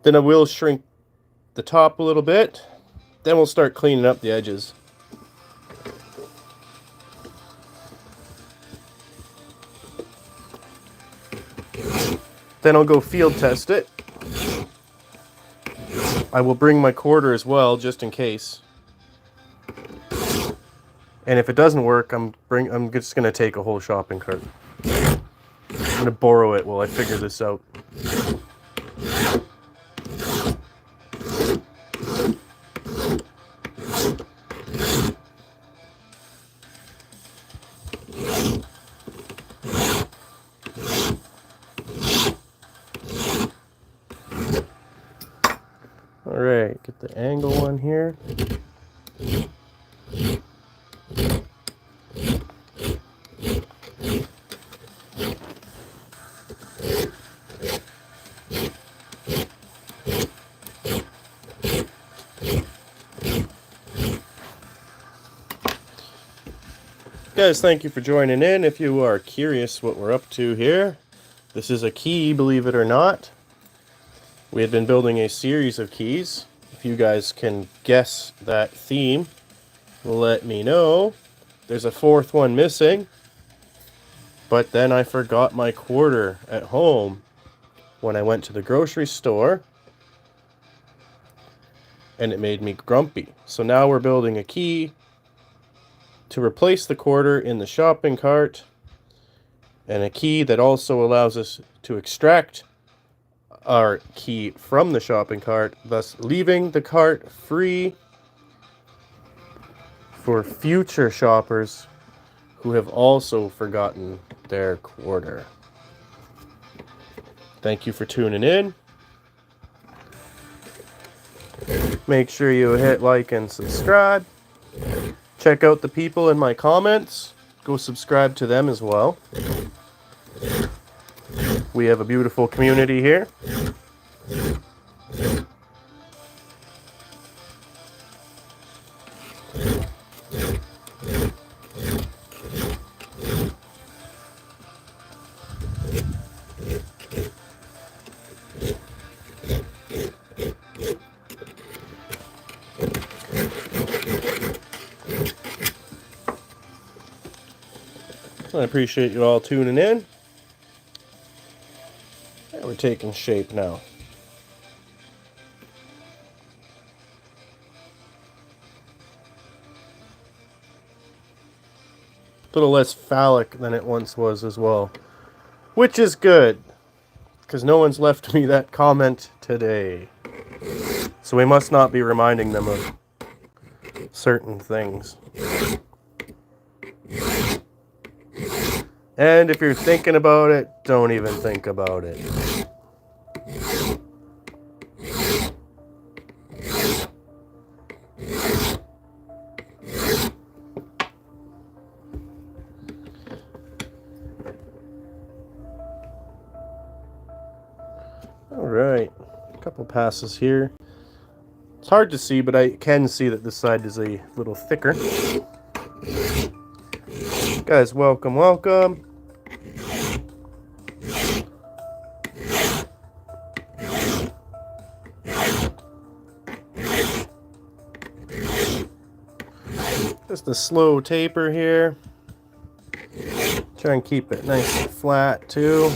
Then I will shrink the top a little bit. Then we'll start cleaning up the edges. Then I'll go field test it. I will bring my quarter as well, just in case. And if it doesn't work, I'm just gonna take a whole shopping cart. I'm gonna borrow it while I figure this out. All right, get the angle on here. Guys, thank you for joining in. If you are curious what we're up to here, this is a key, believe it or not. We had been building a series of keys. If you guys can guess that theme, let me know. There's a 4th one missing, but then I forgot my quarter at home when I went to the grocery store, and it made me grumpy. So now we're building a key to replace the quarter in the shopping cart, and a key that also allows us to extract our key from the shopping cart, thus leaving the cart free for future shoppers who have also forgotten their quarter. Thank you for tuning in. Make sure you hit like and subscribe. Check out the people in my comments. Go subscribe to them as well. We have a beautiful community here. I appreciate you all tuning in. And we're taking shape now. A little less phallic than it once was as well. Which is good, because no one's left me that comment today. So we must not be reminding them of certain things. And if you're thinking about it, don't even think about it. Alright, a couple passes here. It's hard to see, but I can see that this side is a little thicker. Guys, welcome, welcome. Just a slow taper here. Try and keep it nice and flat too.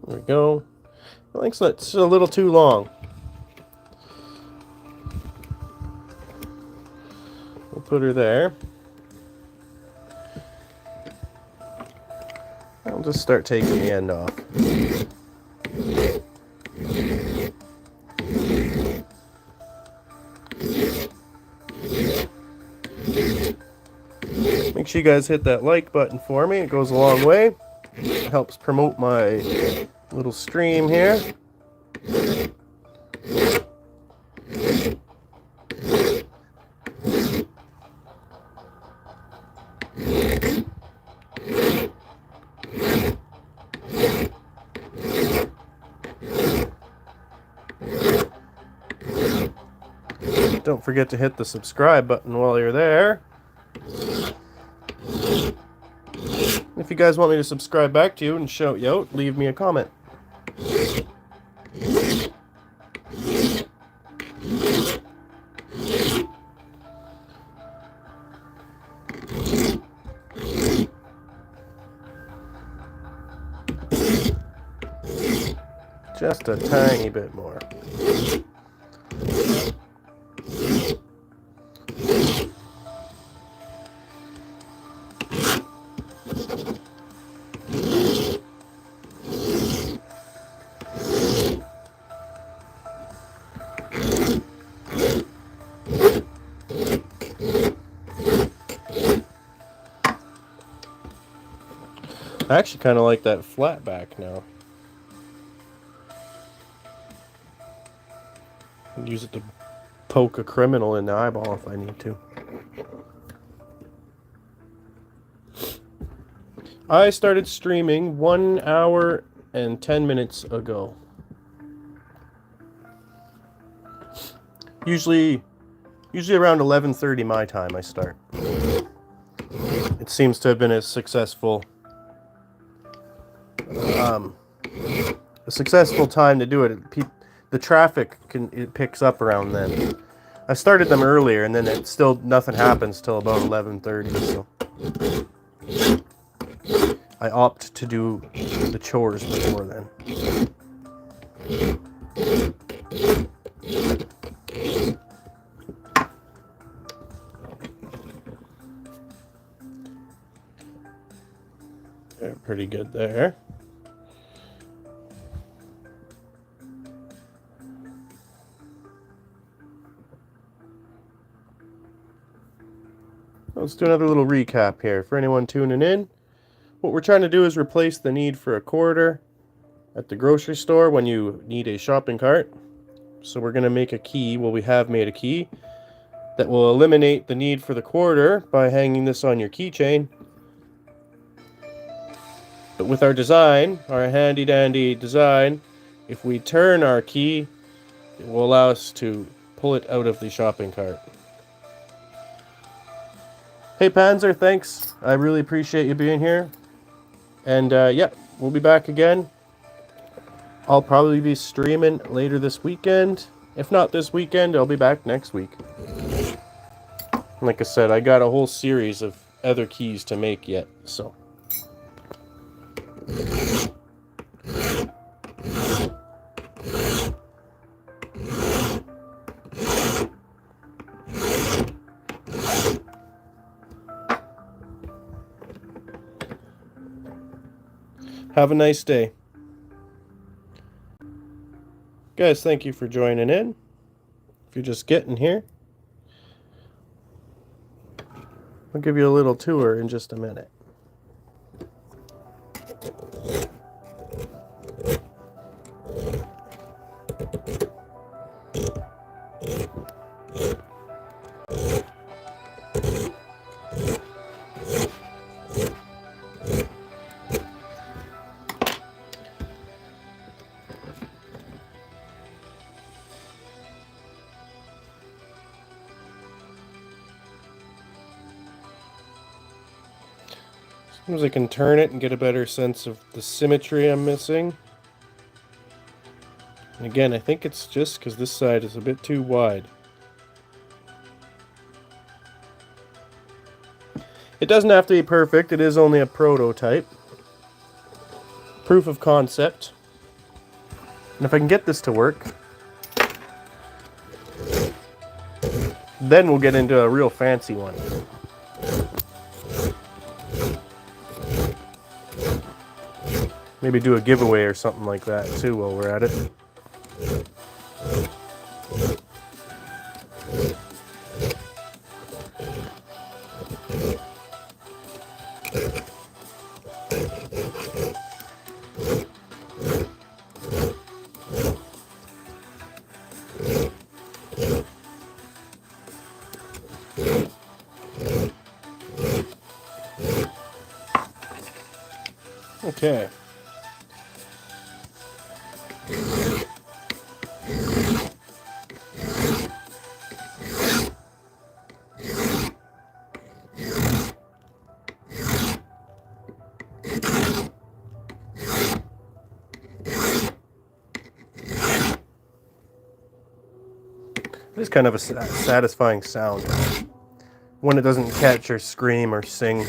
There we go. I think that's a little too long. We'll put her there. I'll just start taking the end off. Make sure you guys hit that like button for me. It goes a long way. It helps promote my little stream here. Don't forget to hit the subscribe button while you're there. If you guys want me to subscribe back to you and shout you out, leave me a comment. Just a tiny bit more. I actually kind of like that flat back now. Use it to poke a criminal in the eyeball if I need to. I started streaming 1 hour and 10 minutes ago. Usually around 11:30 my time I start. It seems to have been a successful time to do it. The traffic it picks up around then. I started them earlier, and then nothing happens till about 11:30. So I opt to do the chores before then. They're pretty good there. Let's do another little recap here for anyone tuning in. What we're trying to do is replace the need for a quarter at the grocery store when you need a shopping cart. So we're going to make a key. Well, we have made a key. that will eliminate the need for the quarter by hanging this on your keychain. But with our design, our handy dandy design, if we turn our key, it will allow us to pull it out of the shopping cart. Hey Panzer, thanks. I really appreciate you being here. And yeah, we'll be back again. I'll probably be streaming later this weekend. If not this weekend, I'll be back next week. Like I said, I got a whole series of other keys to make yet, so. Have a nice day. Guys, thank you for joining in. If you're just getting here, I'll give you a little tour in just a minute. Sometimes I can turn it and get a better sense of the symmetry I'm missing. And again, I think it's just because this side is a bit too wide. It doesn't have to be perfect, it is only a prototype. Proof of concept. And if I can get this to work, then we'll get into a real fancy one. Maybe do a giveaway or something like that too while we're at it. Okay. It is kind of a satisfying sound when it doesn't catch or scream or sing.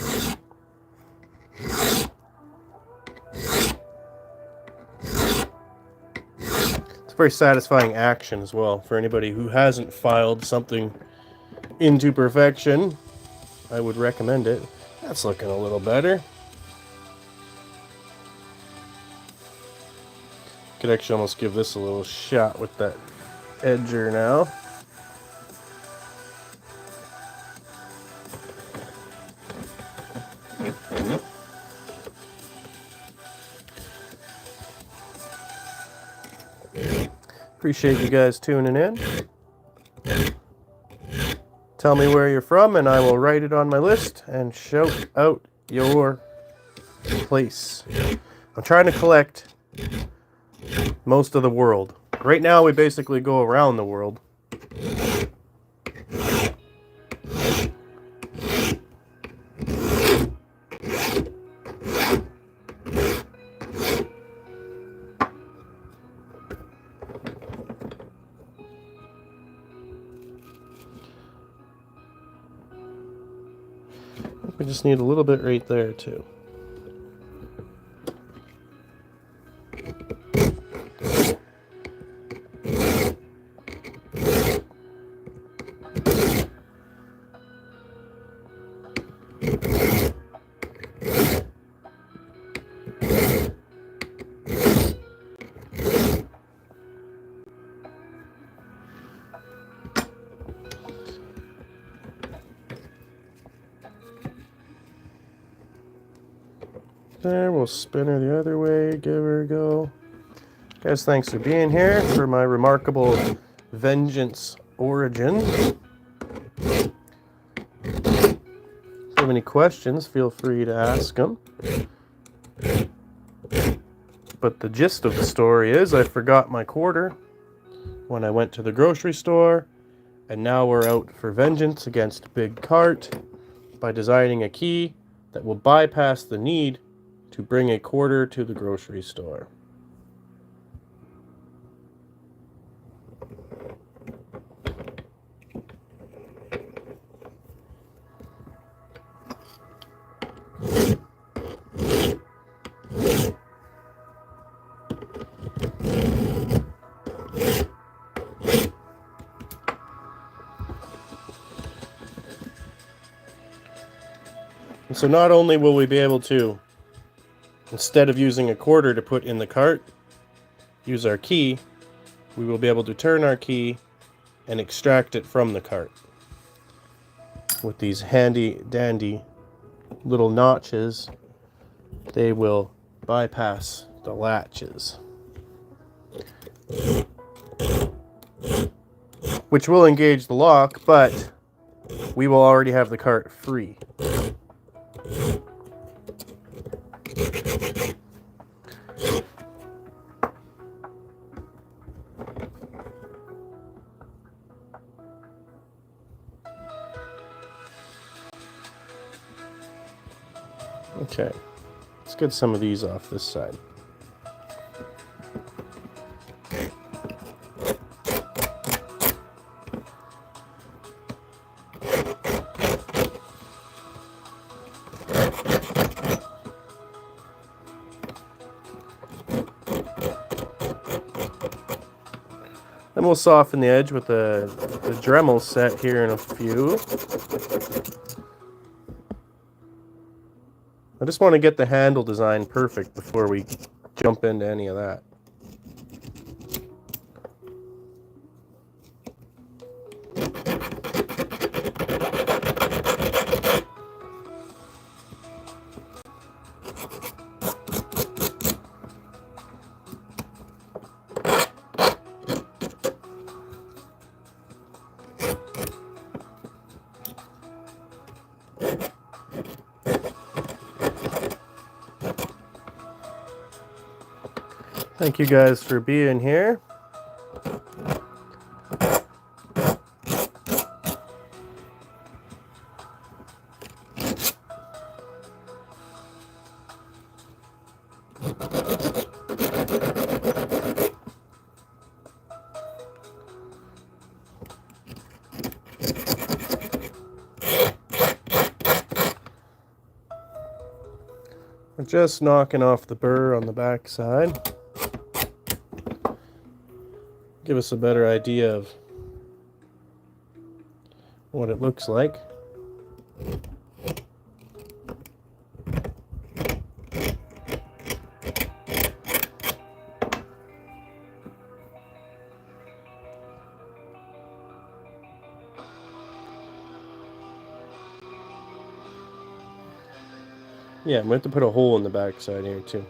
It's a very satisfying action as well for anybody who hasn't filed something into perfection. I would recommend it. That's looking a little better. Could actually almost give this a little shot with that edger now. Appreciate you guys tuning in. Tell me where you're from and I will write it on my list and shout out your place. I'm trying to collect most of the world. Right now we basically go around the world. We just need a little bit right there too. There, we'll spin her the other way, give her a go. Guys, thanks for being here for my remarkable vengeance origin. have any questions, feel free to ask them. But the gist of the story is I forgot my quarter when I went to the grocery store, and now we're out for vengeance against Big Cart by designing a key that will bypass the need to bring a quarter to the grocery store. And so not only will we be able to, instead of using a quarter to put in the cart, use our key, we will be able to turn our key and extract it from the cart. With these handy dandy little notches, they will bypass the latches, which will engage the lock, but we will already have the cart free. Okay, let's get some of these off this side. Then we'll soften the edge with the Dremel set here in a few. I just want to get the handle design perfect before we jump into any of that. Thank you guys for being here. We're just knocking off the burr on the back side. Give us a better idea of what it looks like. Yeah, we have to put a hole in the back side here too.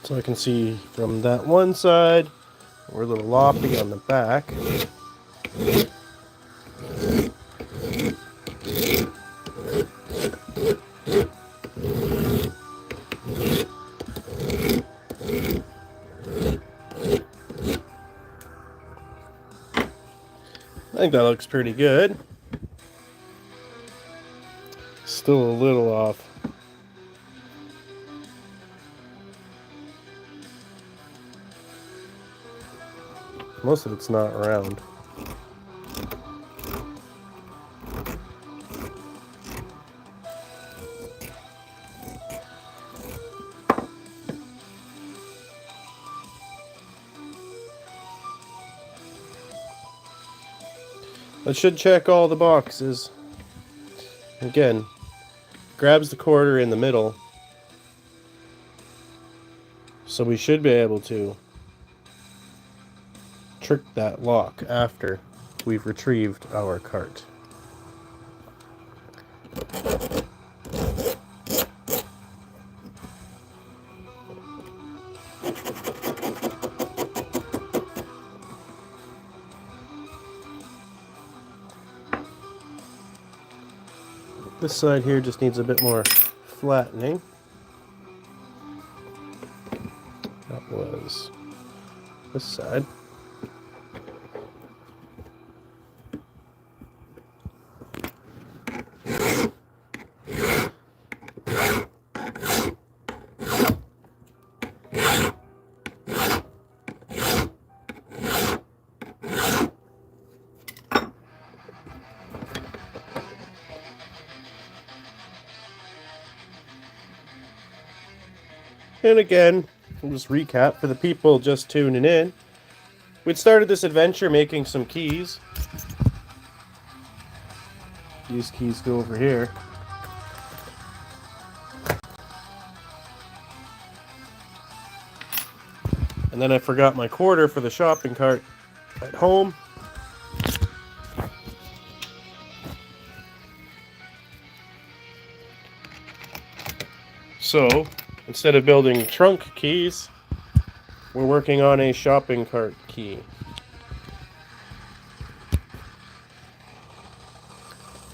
So I can see from that one side, we're a little loppy on the back. I think that looks pretty good. Still a little off. Most of it's not round. That should check all the boxes. Again, grabs the quarter in the middle. So we should be able to trick that lock after we've retrieved our cart. This side here just needs a bit more flattening. That was this side. And again, we'll just recap for the people just tuning in. We'd started this adventure making some keys. These keys go over here. And then I forgot my quarter for the shopping cart at home. So, instead of building trunk keys, we're working on a shopping cart key.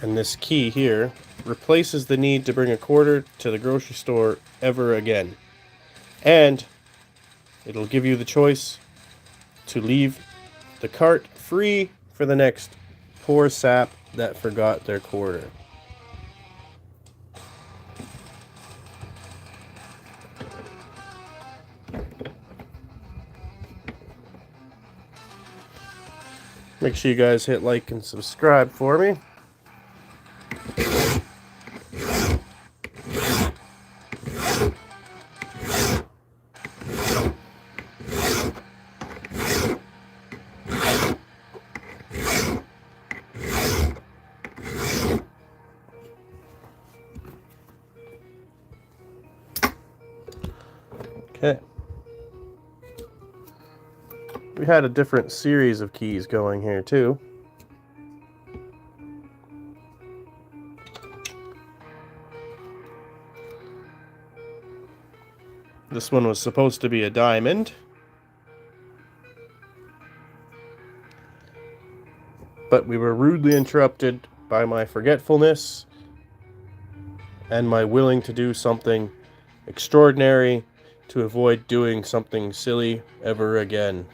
And this key here replaces the need to bring a quarter to the grocery store ever again. And it'll give you the choice to leave the cart free for the next poor sap that forgot their quarter. Make sure you guys hit like and subscribe for me. Okay. We had a different series of keys going here too. This one was supposed to be a diamond, but we were rudely interrupted by my forgetfulness and my willing to do something extraordinary to avoid doing something silly ever again.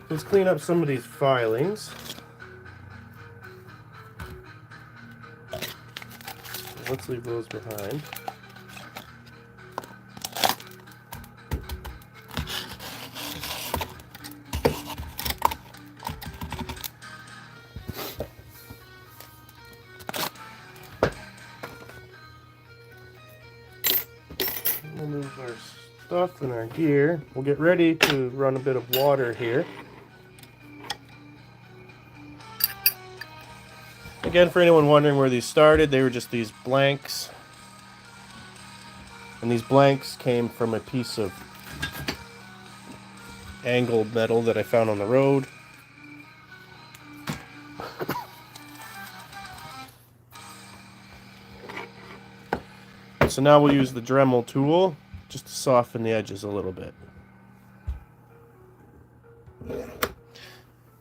Let's clean up some of these filings. Let's leave those behind. We'll move our stuff and our gear. We'll get ready to run a bit of water here. Again, for anyone wondering where these started, they were just these blanks. And these blanks came from a piece of angled metal that I found on the road. So now we'll use the Dremel tool just to soften the edges a little bit.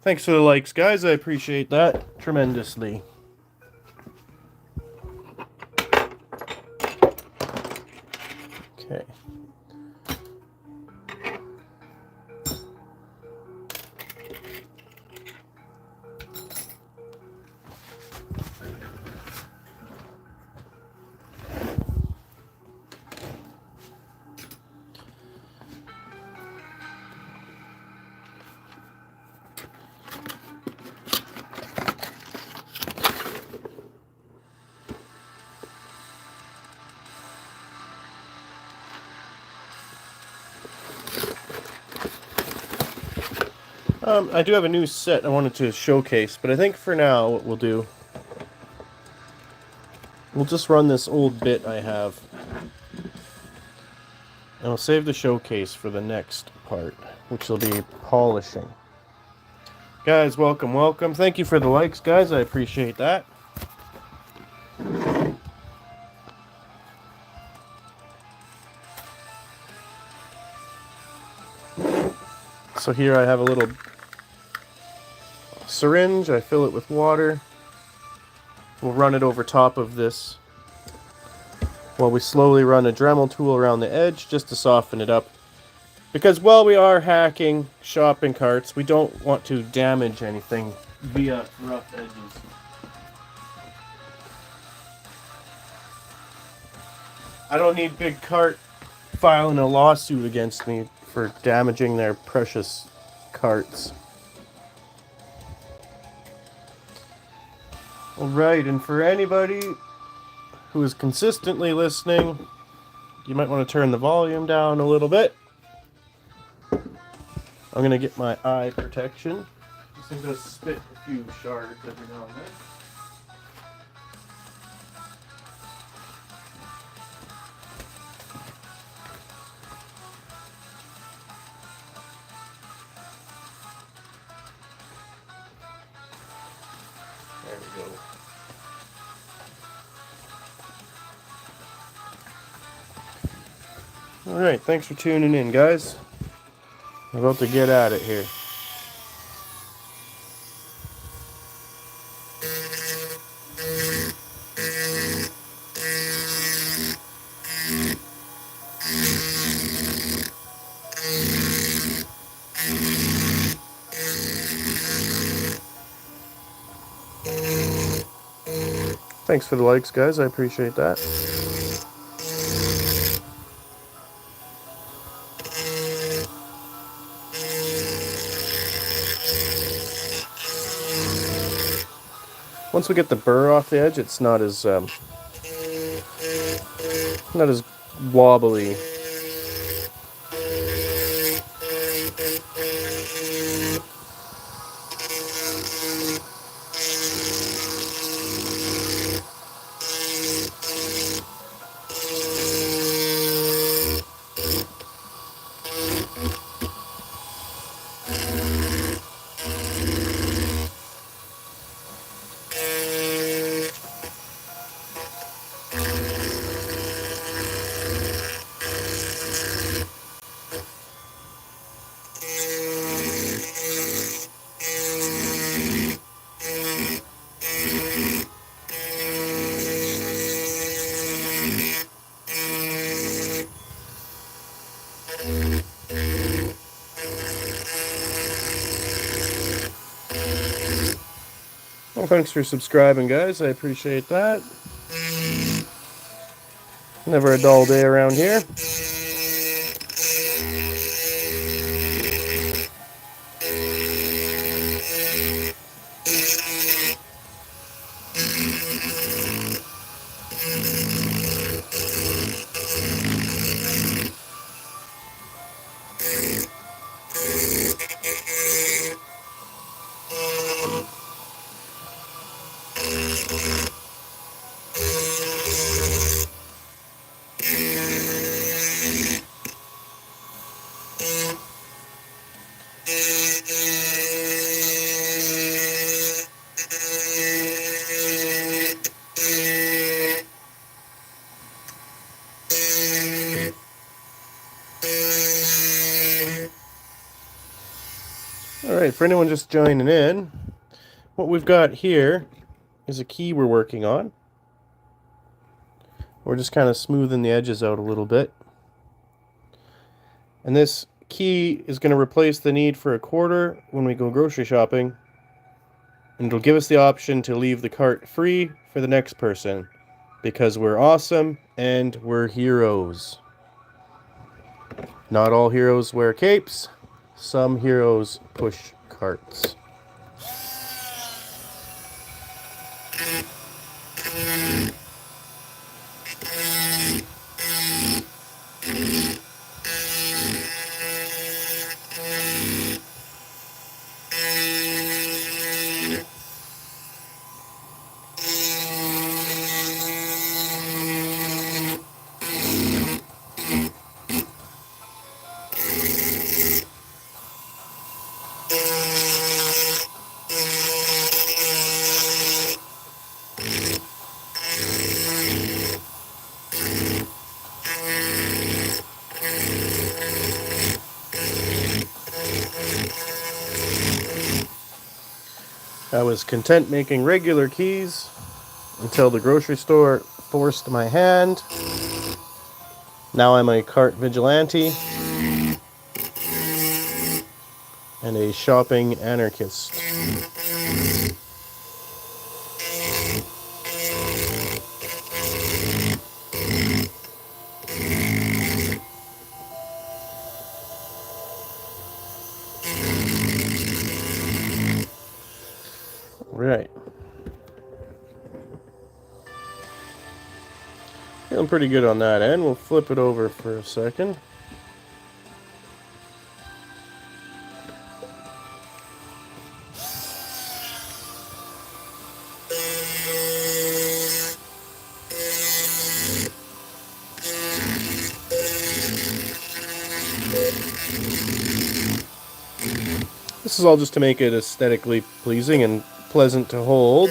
Thanks for the likes, guys. I appreciate that tremendously. Okay. I do have a new set I wanted to showcase, but I think for now what we'll do, we'll just run this old bit I have. And I'll save the showcase for the next part, which will be polishing. Guys, welcome, welcome. Thank you for the likes, guys. I appreciate that. So here I have a little syringe. I fill it with water. We'll run it over top of this while we slowly run a Dremel tool around the edge just to soften it up. Because while we are hacking shopping carts, we don't want to damage anything via rough edges. I don't need Big Cart filing a lawsuit against me for damaging their precious carts. Alright, and for anybody who is consistently listening, you might want to turn the volume down a little bit. I'm going to get my eye protection. This thing does spit a few shards every now and then. There we go. Alright, thanks for tuning in, guys. I'm about to get at it here. Thanks for the likes, guys. I appreciate that. Once we get the burr off the edge, it's not as wobbly. Well, thanks for subscribing, guys. I appreciate that. Never a dull day around here. Alright, for anyone just joining in, what we've got here is a key we're working on. We're just kind of smoothing the edges out a little bit. And this key is going to replace the need for a quarter when we go grocery shopping. And it'll give us the option to leave the cart free for the next person. Because we're awesome and we're heroes. Not all heroes wear capes. Some heroes push carts. I was content making regular keys until the grocery store forced my hand. Now I'm a cart vigilante and a shopping anarchist. Right. Feeling pretty good on that end. We'll flip it over for a second. This is all just to make it aesthetically pleasing and pleasant to hold.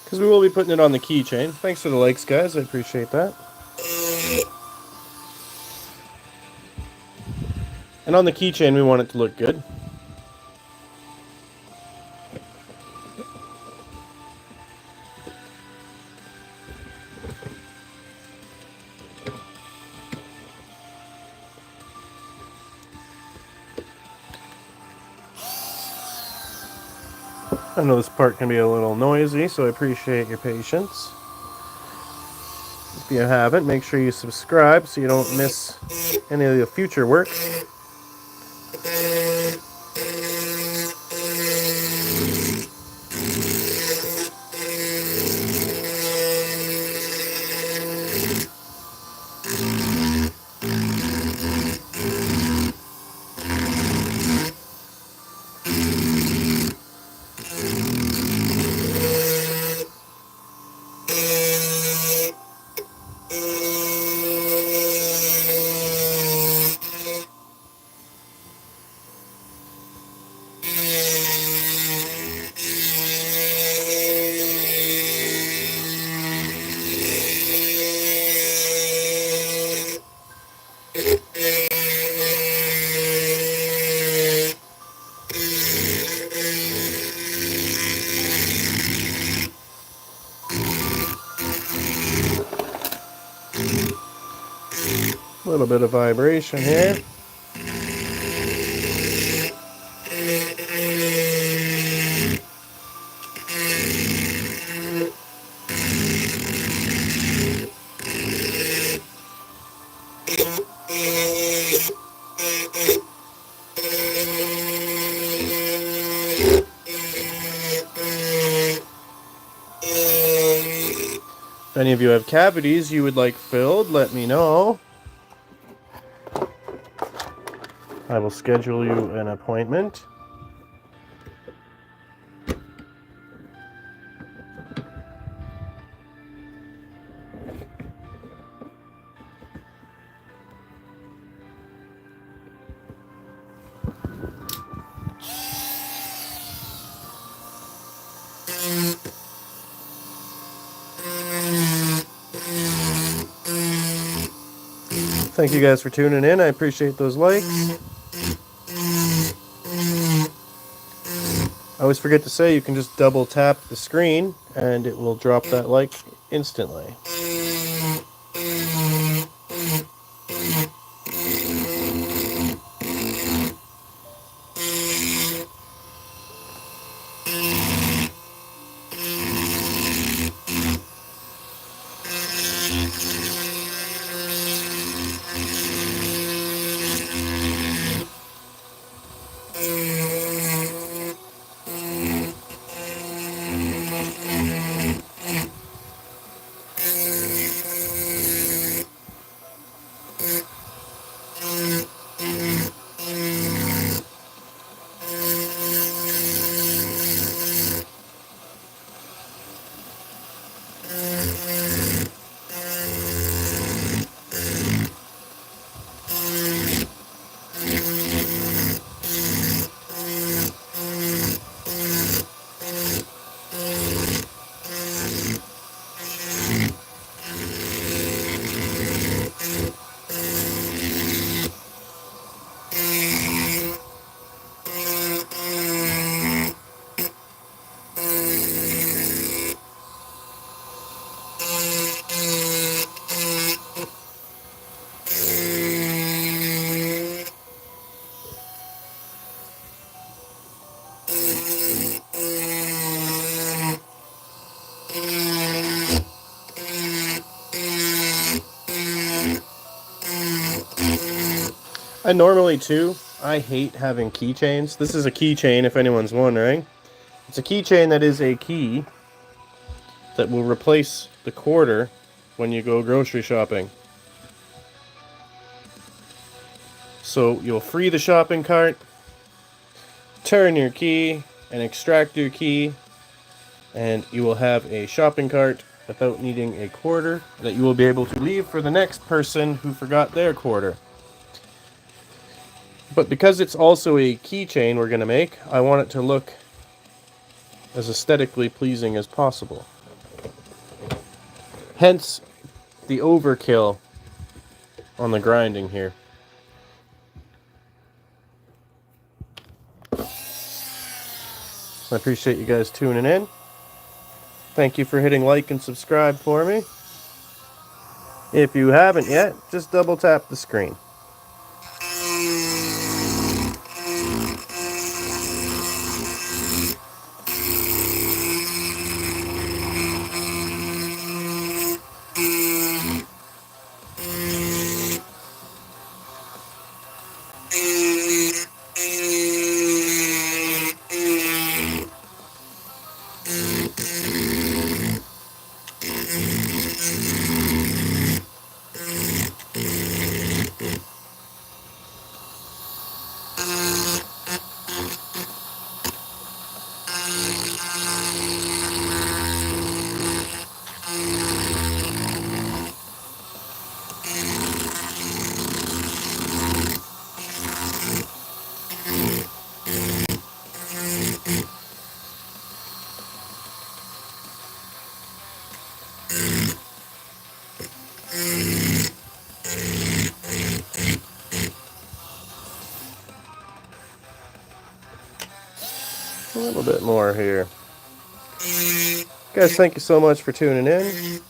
Because we will be putting it on the keychain. Thanks for the likes, guys. I appreciate that. And on the keychain, we want it to look good. I know this part can be a little noisy, so I appreciate your patience. If you haven't, make sure you subscribe so you don't miss any of the future work. A little bit of vibration here. If any of you have cavities you would like filled, let me know. I will schedule you an appointment. Thank you guys for tuning in. I appreciate those likes. I always forget to say you can just double tap the screen and it will drop that like instantly. I normally too. I hate having keychains. This is a keychain, if anyone's wondering. It's a keychain that is a key that will replace the quarter when you go grocery shopping. So you'll free the shopping cart, turn your key, and extract your key, and you will have a shopping cart without needing a quarter that you will be able to leave for the next person who forgot their quarter. But because it's also a keychain we're going to make, I want it to look as aesthetically pleasing as possible. Hence the overkill on the grinding here. I appreciate you guys tuning in. Thank you for hitting like and subscribe for me. If you haven't yet, just double tap the screen. A little bit more here. Guys, thank you so much for tuning in.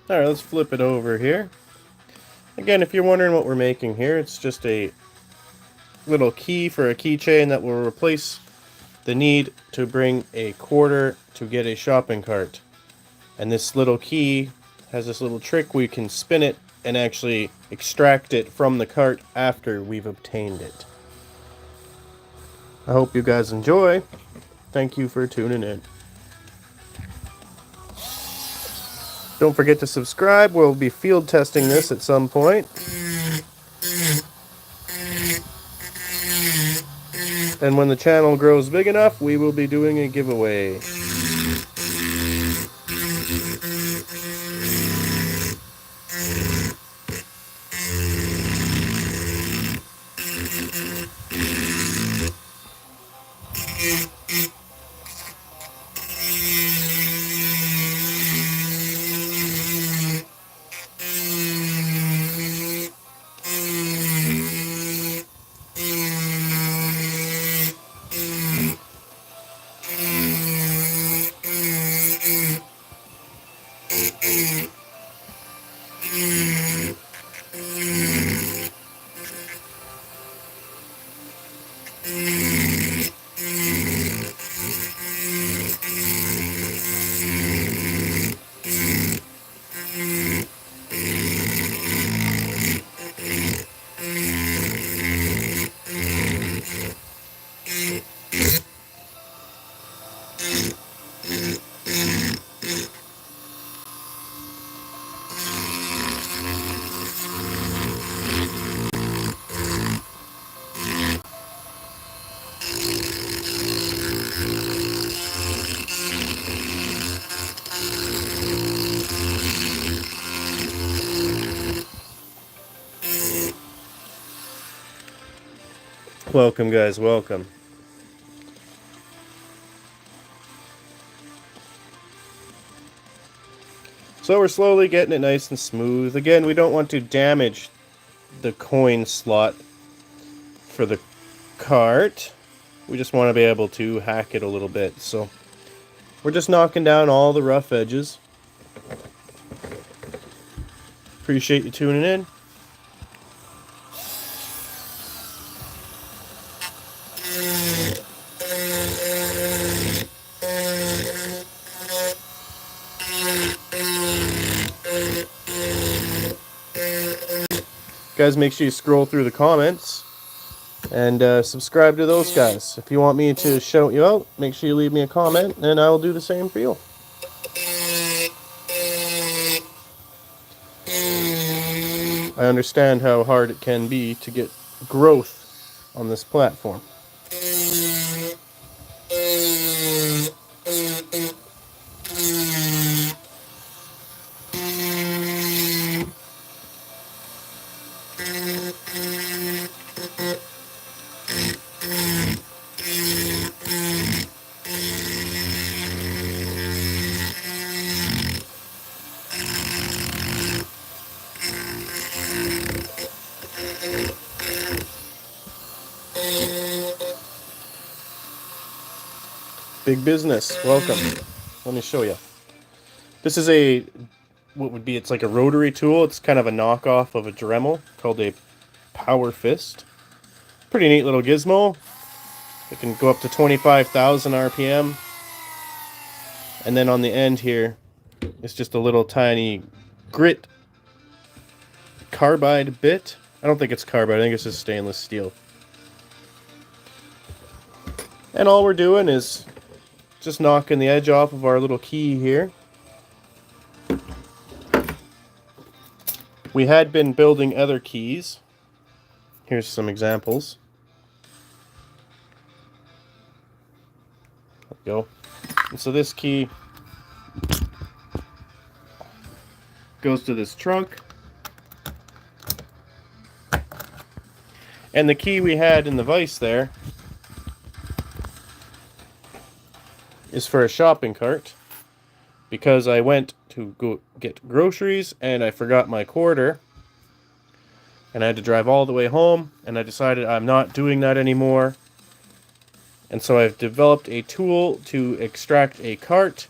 Alright, let's flip it over here. Again, if you're wondering what we're making here, it's just a little key for a keychain that will replace the need to bring a quarter to get a shopping cart. And this little key has this little trick where you can spin it and actually extract it from the cart after we've obtained it. I hope you guys enjoy. Thank you for tuning in. Don't forget to subscribe. We'll be field testing this at some point. And when the channel grows big enough, we will be doing a giveaway. Welcome, guys, welcome. So we're slowly getting it nice and smooth. Again, we don't want to damage the coin slot for the cart. We just want to be able to hack it a little bit. So We're just knocking down all the rough edges. Appreciate you tuning in. Guys, make sure you scroll through the comments and subscribe to those guys. If you want me to shout you out, make sure you leave me a comment and I will do the same for you. I understand how hard it can be to get growth on this platform. Big business, welcome. Let me show you. This is it's like a rotary tool. It's kind of a knockoff of a Dremel called a Power Fist. Pretty neat little gizmo. It can go up to 25,000 RPM. And then on the end here, it's just a little tiny grit carbide bit. I don't think it's carbide, I think it's just stainless steel. And all we're doing is just knocking the edge off of our little key here. We had been building other keys. Here's some examples. There we go. And so this key goes to this trunk. And the key we had in the vise there is for a shopping cart, because I went to go get groceries and I forgot my quarter and I had to drive all the way home, and I decided I'm not doing that anymore. And so I've developed a tool to extract a cart,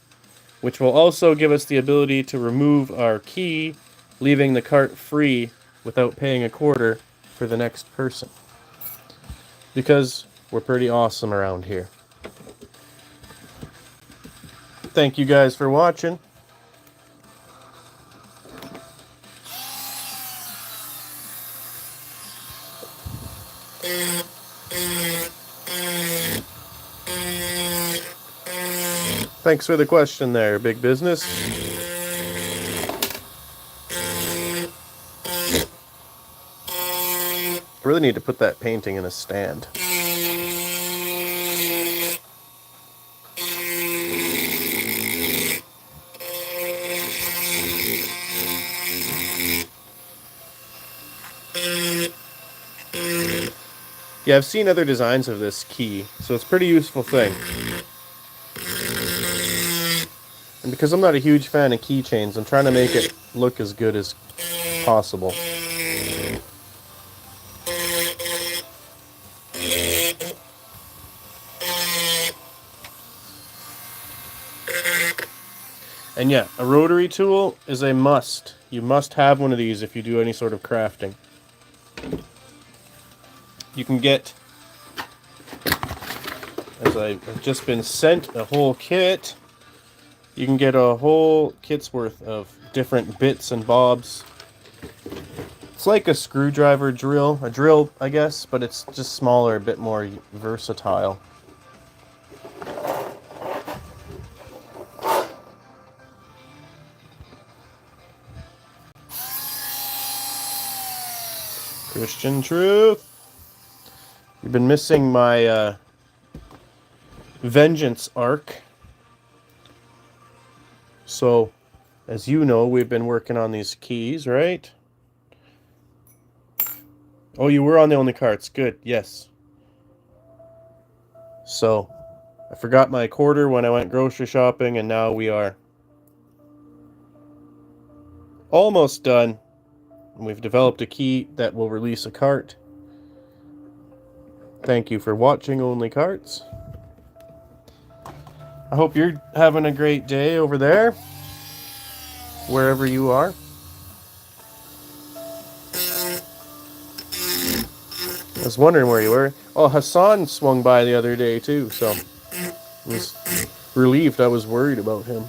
which will also give us the ability to remove our key, leaving the cart free without paying a quarter for the next person. Because we're pretty awesome around here. Thank you guys for watching. Thanks for the question there, big business. I really need to put that painting in a stand. Yeah, I've seen other designs of this key, so it's a pretty useful thing. And because I'm not a huge fan of keychains, I'm trying to make it look as good as possible. And yeah, a rotary tool is a must. You must have one of these if you do any sort of crafting. You can get, as I've just been sent a whole kit, you can get a whole kit's worth of different bits and bobs. It's like a screwdriver drill, a drill I guess, but it's just smaller, a bit more versatile. Christian Truth. You've been missing my Vengeance arc. So, as you know, we've been working on these keys, right? Oh, you were on the only carts. Good, yes. So, I forgot my quarter when I went grocery shopping, and now we are almost done. We've developed a key that will release a cart. Thank you for watching Only Carts. I hope you're having a great day over there, wherever you are. I was wondering where you were. Oh, Hassan swung by the other day too, so I was relieved. I was worried about him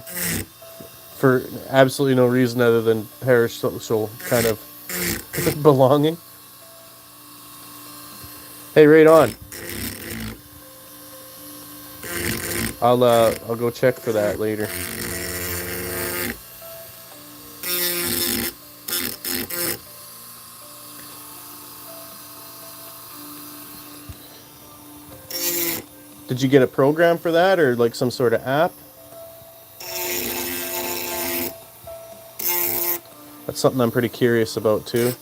for absolutely no reason other than parasocial kind of belonging. Hey, right on. I'll go check for that later. Did you get a program for that or like some sort of app? That's something I'm pretty curious about too.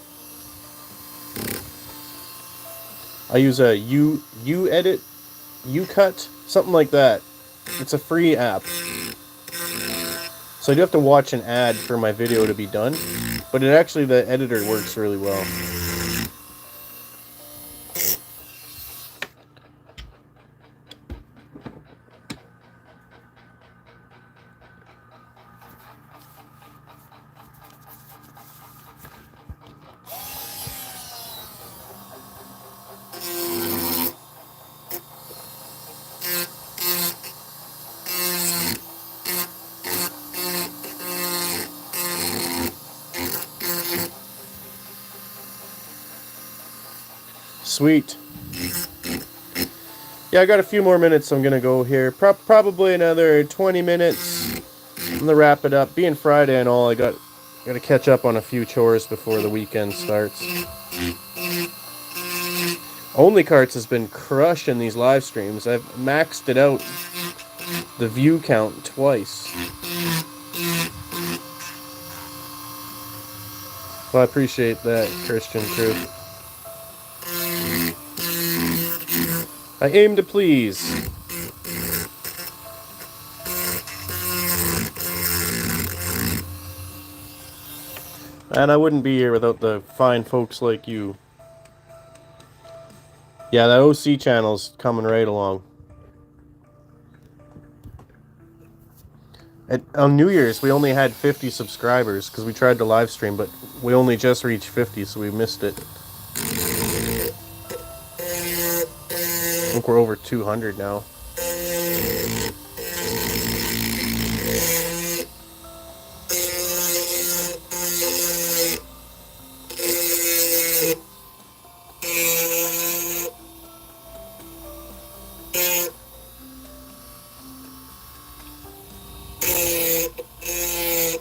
I use a U edit, U cut, something like that. It's a free app. So I do have to watch an ad for my video to be done, but it actually, the editor works really well. Sweet. Yeah, I got a few more minutes. I'm gonna go here. Probably another 20 minutes. I'm gonna wrap it up. Being Friday and all, I gotta catch up on a few chores before the weekend starts. Only Carts has been crushing these live streams. I've maxed it out, the view count, twice. Well, I appreciate that, Christian Crew. I aim to please. And I wouldn't be here without the fine folks like you. Yeah, that OC channel's coming right along. On New Year's, we only had 50 subscribers because we tried to live stream, but we only just reached 50, so we missed it. I think we're over 200 now.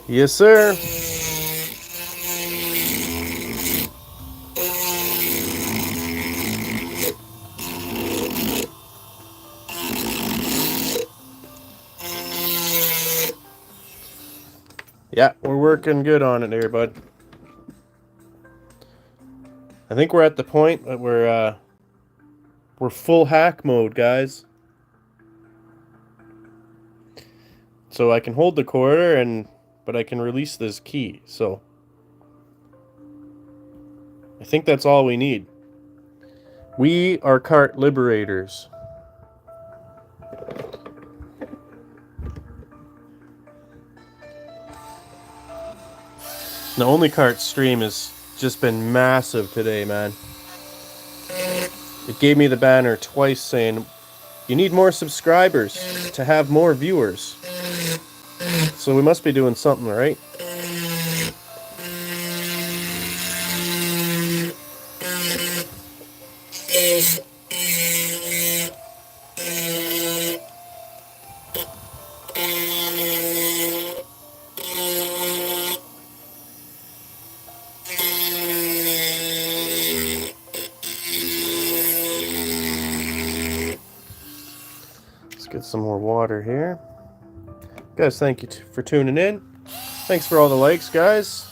Yes, sir. Yeah, we're working good on it there, bud. I think we're at the point that we're full hack mode, guys. So I can hold the quarter but I can release this key. So I think that's all we need. We are cart liberators. The Only Cart stream has just been massive today, man. It gave me the banner twice saying, you need more subscribers to have more viewers. So we must be doing something right. Get some more water here. Guys, thank you for tuning in. Thanks for all the likes, guys.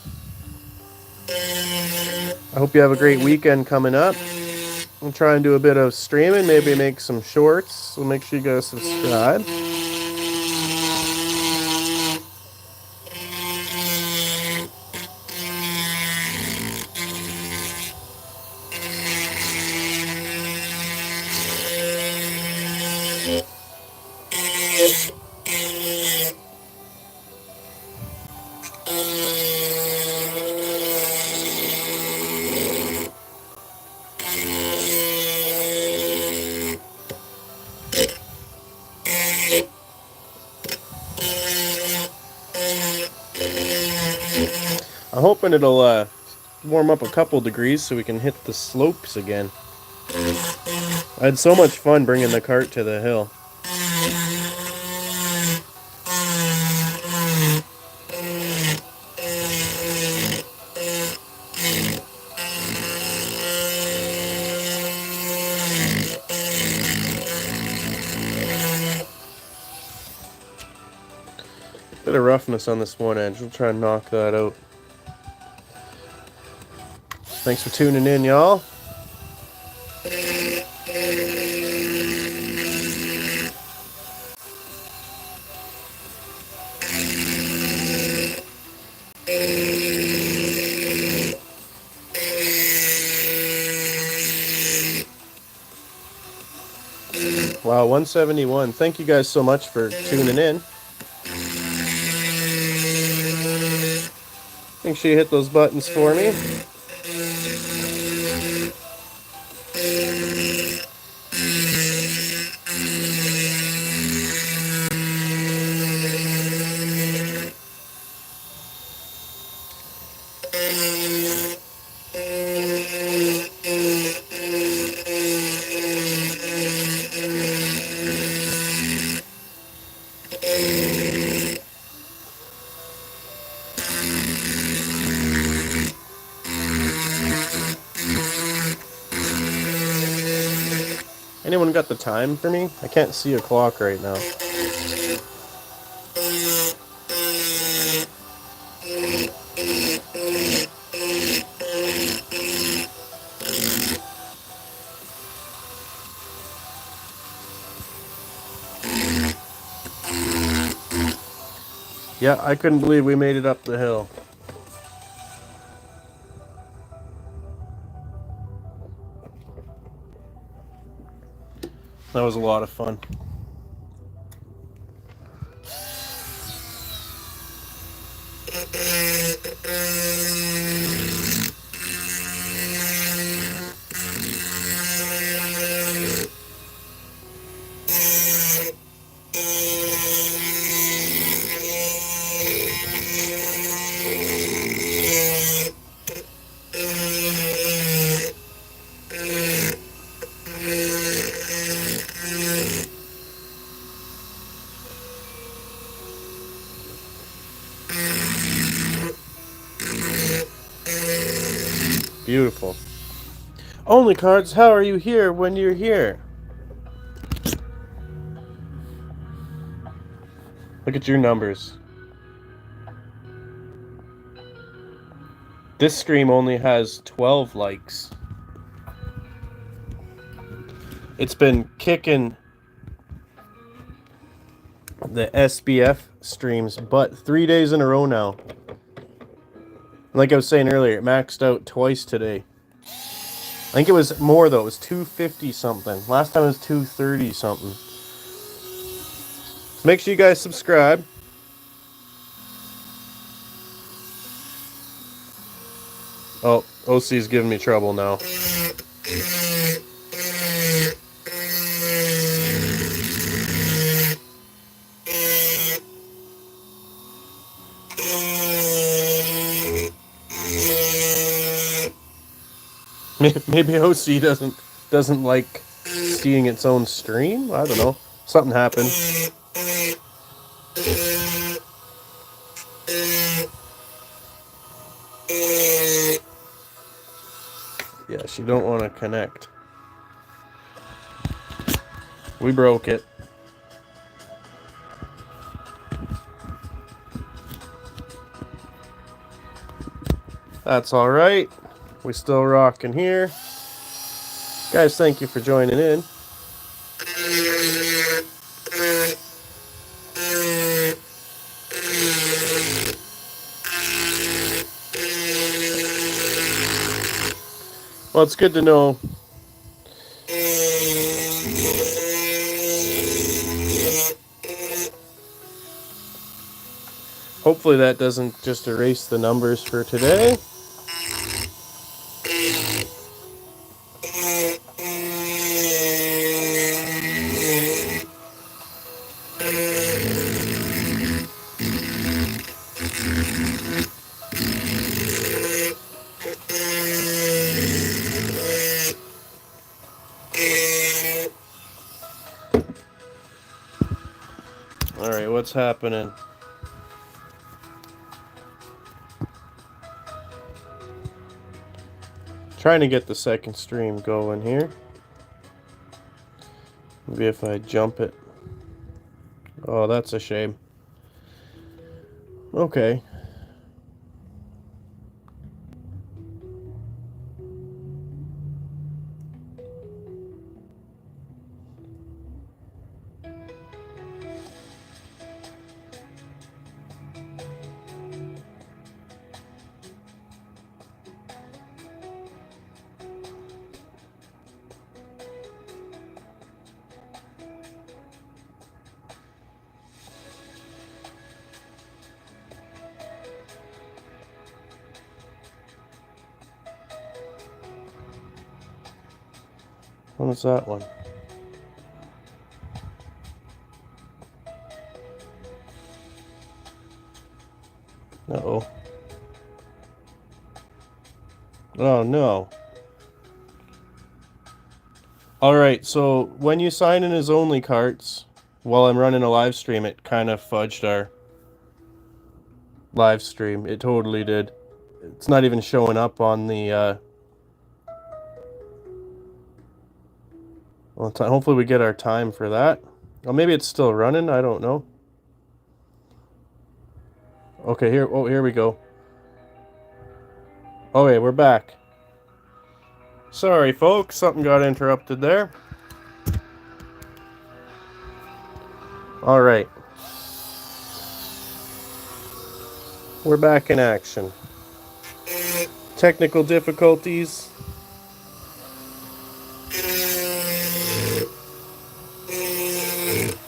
I hope you have a great weekend coming up. I'll try and do a bit of streaming, maybe make some shorts. So make sure you guys subscribe. I'm hoping it'll warm up a couple degrees so we can hit the slopes again. I had so much fun bringing the cart to the hill. Bit of roughness on this one edge. We'll try and knock that out. Thanks for tuning in, y'all. Wow, 171. Thank you guys so much for tuning in. Make sure you hit those buttons for me. Anyone got the time for me? I can't see a clock right now. Yeah, I couldn't believe we made it up the hill. That was a lot of fun. Beautiful. Only cards, how are you here when you're here? Look at your numbers. This stream only has 12 likes. It's been kicking the SBF streams butt 3 days in a row now. Like I was saying earlier, it maxed out twice today. I think it was more though. It was 250 something. Last time it was 230 something. Make sure you guys subscribe. Oh, OC's giving me trouble now. Maybe OC doesn't like seeing its own stream. I don't know. Something happened. Yeah, she don't want to connect. We broke it. That's all right. We still rocking here. Guys, thank you for joining in. Well, it's good to know. Hopefully that doesn't just erase the numbers for today. what's happening. Trying to get the second stream going here. Maybe if I jump it. Oh, that's a shame. Okay. What was that one? Uh-oh. Oh, no. Alright, so when you sign in as only carts, while I'm running a live stream, it kind of fudged our live stream. It totally did. It's not even showing up on the, hopefully we get our time for that. Oh, maybe it's still running. I don't know. Okay, here we go. Okay, we're back. Sorry, folks. Something got interrupted there. Alright. We're back in action. Technical difficulties.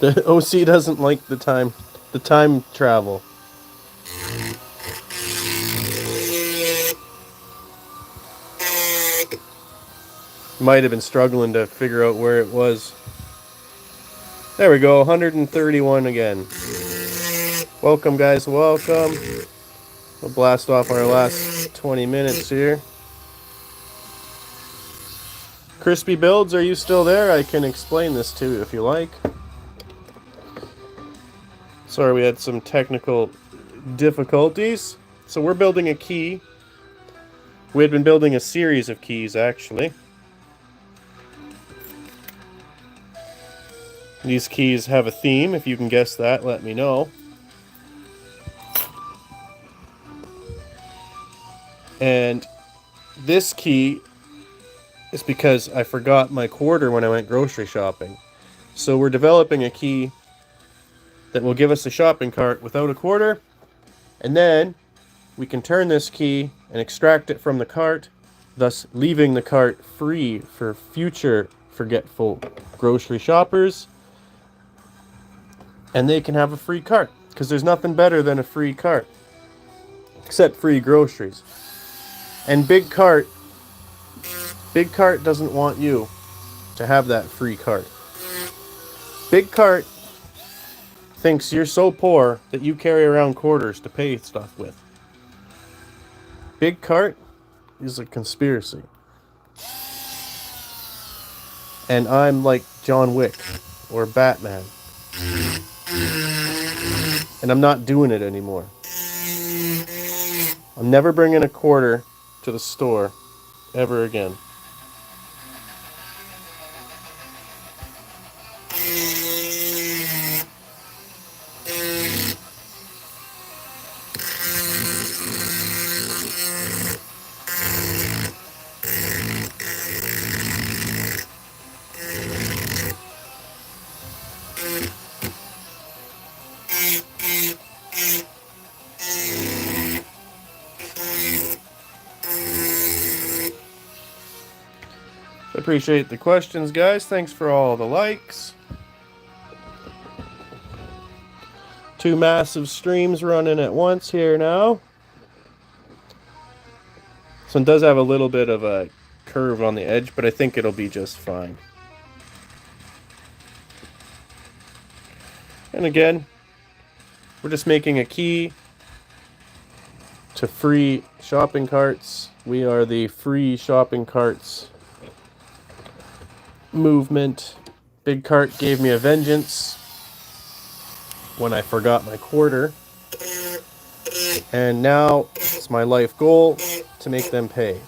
The OC doesn't like the time travel. Might have been struggling to figure out where it was. There we go, 131 again. Welcome, guys, welcome. We'll blast off our last 20 minutes here. Crispy Builds, are you still there? I can explain this to you if you like. Sorry, we had some technical difficulties. So we're building a key. We had been building a series of keys, actually. These keys have a theme. If you can guess that, let me know. And this key is because I forgot my quarter when I went grocery shopping. So we're developing a key that will give us a shopping cart without a quarter. And then we can turn this key and extract it from the cart, thus leaving the cart free for future forgetful grocery shoppers. And they can have a free cart, because there's nothing better than a free cart, except free groceries. And Big Cart doesn't want you to have that free cart. Big Cart thinks you're so poor that you carry around quarters to pay stuff with. Big Cart is a conspiracy. And I'm like John Wick or Batman. And I'm not doing it anymore. I'm never bringing a quarter to the store ever again. Appreciate the questions, guys. Thanks for all the likes. 2 massive streams running at once here now. This one does have a little bit of a curve on the edge, but I think it'll be just fine. And again, we're just making a key to free shopping carts. We are the free shopping carts movement. Big Cart gave me a vengeance. when I forgot my quarter. And now it's my life goal to make them pay.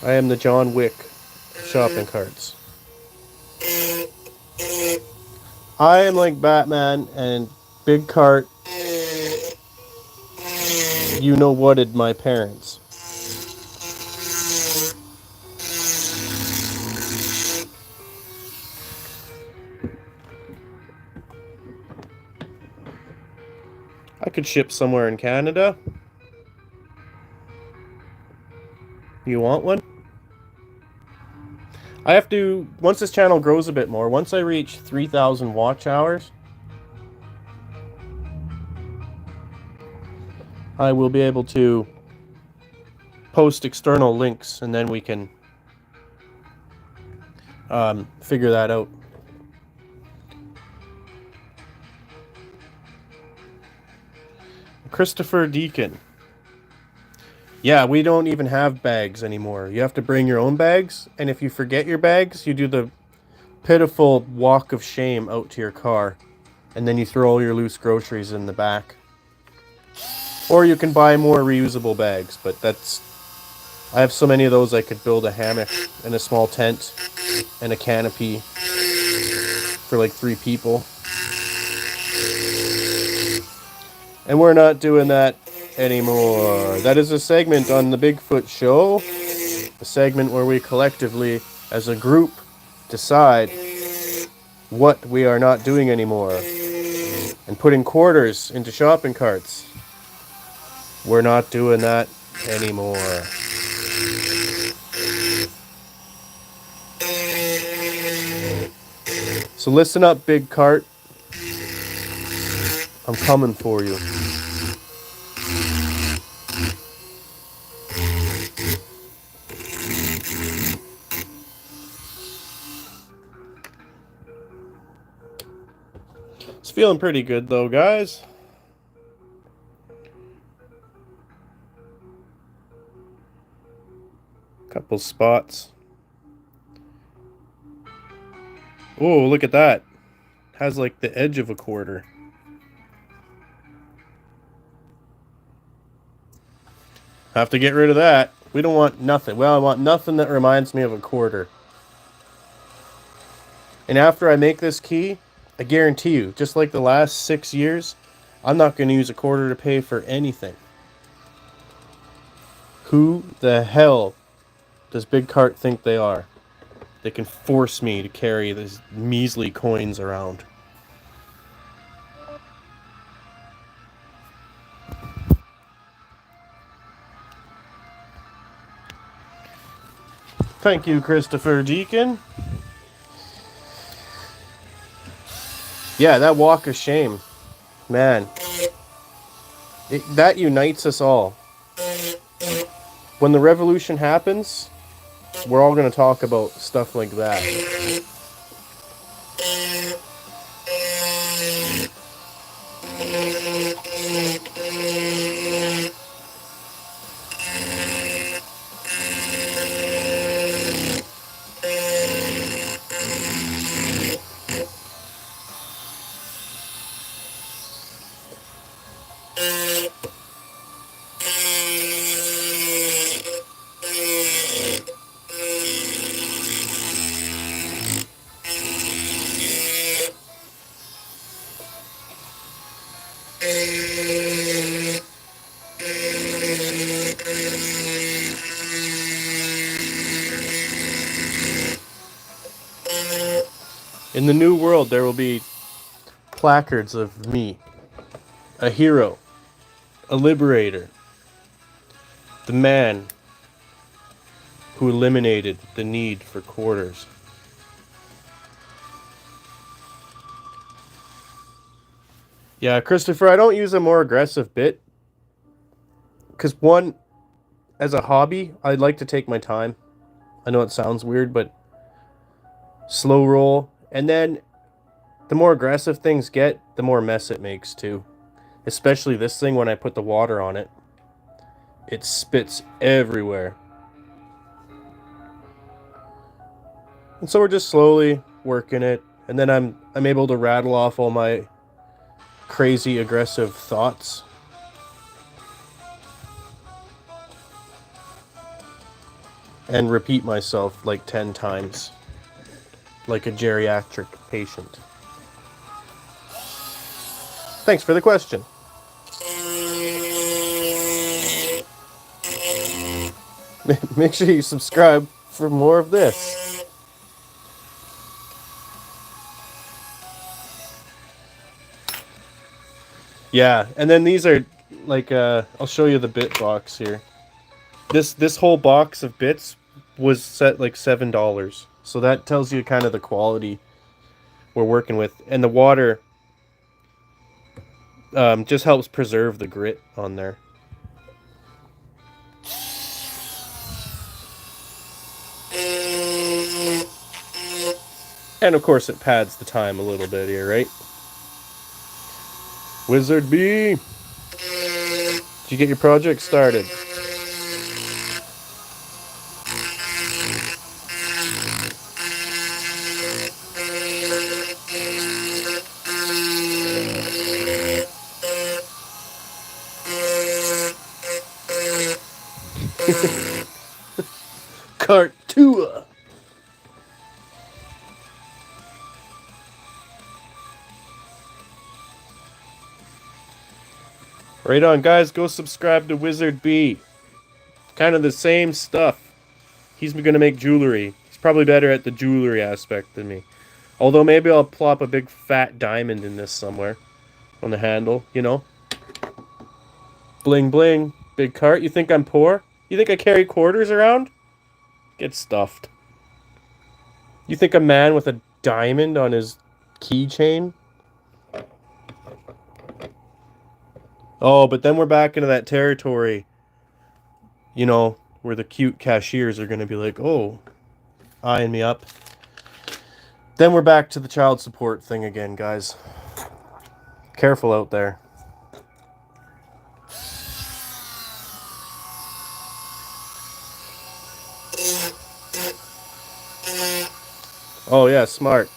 I am the John Wick of shopping carts. I am like Batman and Big Cart. You know whatted my parents. I could ship somewhere in Canada. You want one? I have to, once this channel grows a bit more, once I reach 3,000 watch hours, I will be able to post external links, and then we can figure that out. Christopher Deacon. Yeah, we don't even have bags anymore. You have to bring your own bags, and if you forget your bags, you do the pitiful walk of shame out to your car, and then you throw all your loose groceries in the back. Or you can buy more reusable bags, but that's... I have so many of those I could build a hammock and a small tent and a canopy for like 3 people. And we're not doing that anymore. That is a segment on the Bigfoot Show. A segment where we collectively, as a group, decide what we are not doing anymore. And putting quarters into shopping carts. We're not doing that anymore. So listen up, Big Cart. I'm coming for you. It's feeling pretty good though, guys. Couple spots. Oh, look at that. Has like the edge of a quarter. Have to get rid of that. We don't want nothing. Well, I want nothing that reminds me of a quarter. And after I make this key, I guarantee you, just like the last 6 years, I'm not going to use a quarter to pay for anything. Who the hell does Big Cart think they are? They can force me to carry these measly coins around. Thank you, Christopher Deacon. Yeah, that walk of shame. Man. That unites us all. When the revolution happens, we're all going to talk about stuff like that. In the new world, there will be placards of me, a hero, a liberator, the man who eliminated the need for quarters. Yeah, Christopher, I don't use a more aggressive bit. Because one, as a hobby, I'd like to take my time. I know it sounds weird, but slow roll. And then The more aggressive things get, the more mess it makes too. Especially this thing when I put the water on it. It spits everywhere. And so we're just slowly working it, and then I'm able to rattle off all my crazy aggressive thoughts. And repeat myself like 10 times. Like a geriatric patient. Thanks for the question. Make sure you subscribe for more of this. Yeah, and then these are like I'll show you the bit box here. This whole box of bits was set like $7. So that tells you kind of the quality we're working with. And the water just helps preserve the grit on there. And of course it pads the time a little bit here, right? Wizard B! Did you get your project started? Cartua! Right on, guys. Go subscribe to Wizard B. Kind of the same stuff. He's going to make jewelry. He's probably better at the jewelry aspect than me. Although maybe I'll plop a big fat diamond in this somewhere. On the handle, you know. Bling bling. Big cart. You think I'm poor? You think I carry quarters around? Get stuffed. You think a man with a diamond on his keychain? Oh, but then we're back into that territory, you know, where the cute cashiers are going to be like, oh, eyeing me up. Then we're back to the child support thing again, guys. Careful out there. Oh, yeah, smart.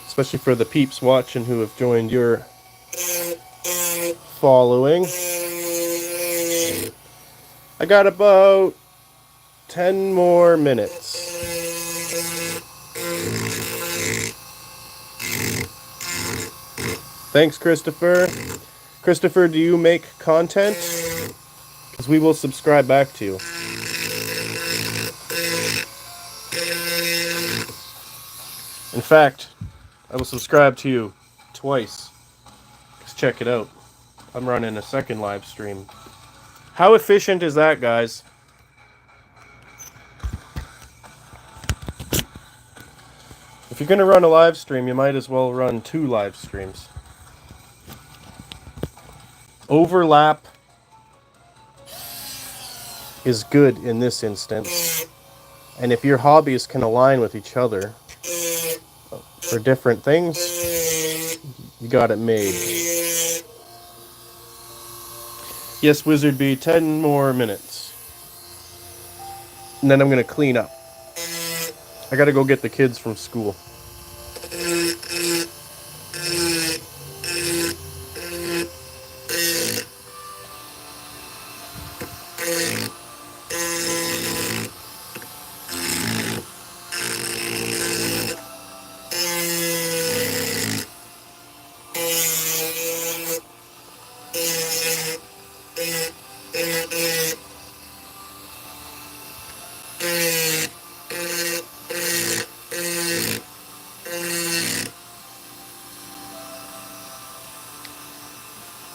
Especially for the peeps watching who have joined your following. I got about 10 more minutes. Thanks, Christopher. Christopher, do you make content? Because we will subscribe back to you. In fact, I will subscribe to you twice. Just check it out. I'm running a second live stream. How efficient is that, guys? If you're going to run a live stream, you might as well run 2 live streams. Overlap is good in this instance. And if your hobbies can align with each other for different things, you got it made. Yes, Wizard B, 10 more minutes. And then I'm going to clean up. I got to go get the kids from school.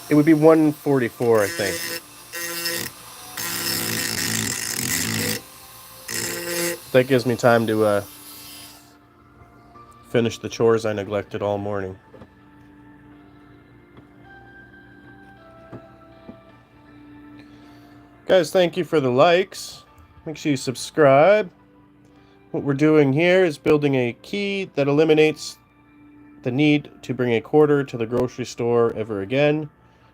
It would be 1:44, I think. That gives me time to finish the chores I neglected all morning. Guys, thank you for the likes. Make sure you subscribe. What we're doing here is building a key that eliminates the need to bring a quarter to the grocery store ever again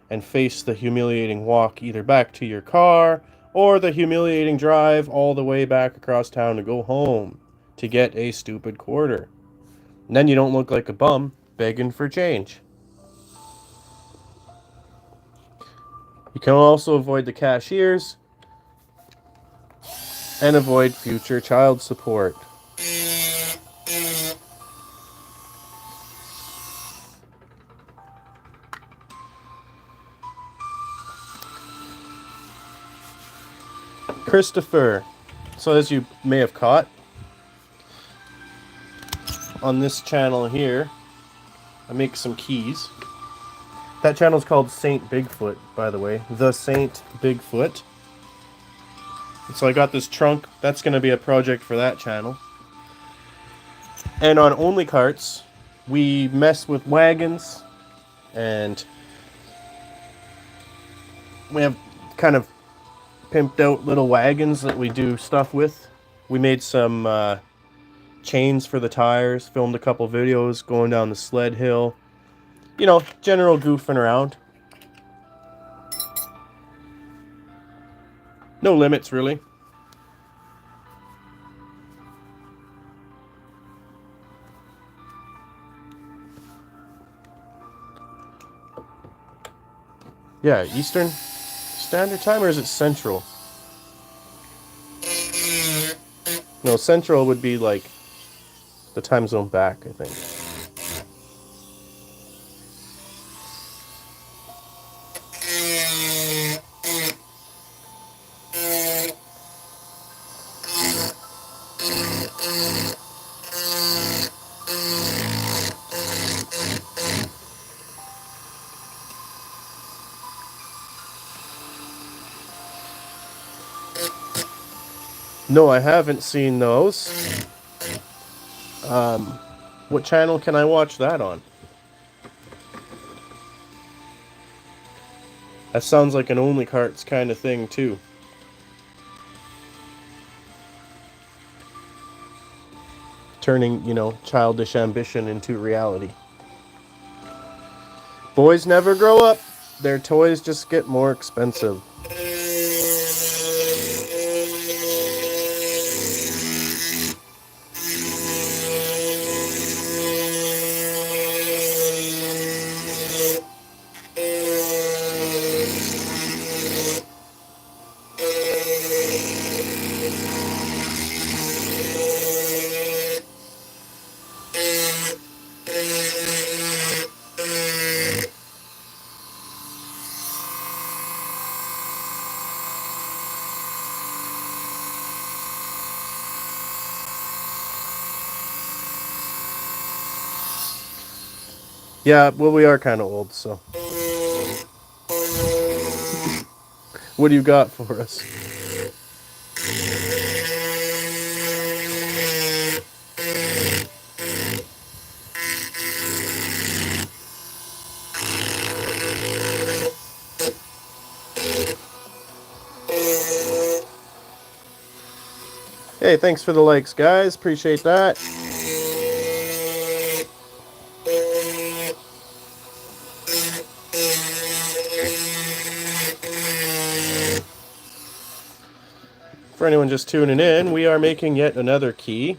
and face the humiliating walk either back to your car or the humiliating drive all the way back across town to go home to get a stupid quarter. And then you don't look like a bum begging for change. You can also avoid the cashiers and avoid future child support. Christopher. So as you may have caught on this channel here, I make some keys. That channel is called Saint Bigfoot, by the way. The Saint Bigfoot. So I got this trunk. That's going to be a project for that channel. And on Only Carts, we mess with wagons. And we have kind of pimped out little wagons that we do stuff with. We made some chains for the tires. Filmed a couple videos going down the sled hill. You know, general goofing around. No limits, really. Yeah, Eastern Standard Time, or is it Central? No, Central would be like the time zone back, I think. No, I haven't seen those. What channel can I watch that on? That sounds like an Only Carts kind of thing, too. Turning, you know, childish ambition into reality. Boys never grow up. Their toys just get more expensive. Yeah, well, we are kind of old, so. What do you got for us? Hey, thanks for the likes, guys. Appreciate that. For anyone just tuning in, we are making yet another key.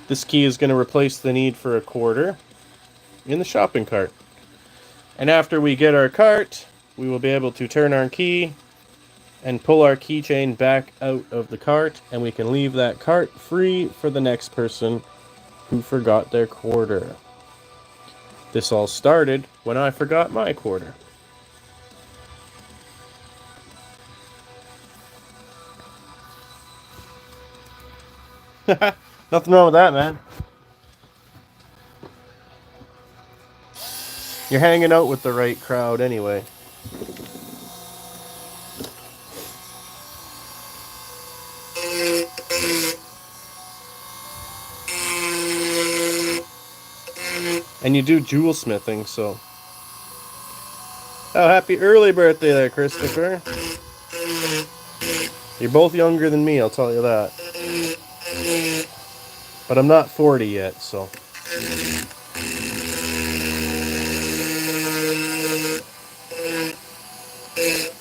This key is going to replace the need for a quarter in the shopping cart. And after we get our cart, we will be able to turn our key and pull our keychain back out of the cart, and we can leave that cart free for the next person who forgot their quarter. This all started when I forgot my quarter. Nothing wrong with that, man. You're hanging out with the right crowd anyway. And you do jewel smithing, so. Oh, happy early birthday there, Christopher. You're both younger than me, I'll tell you that. But I'm not 40 yet, so.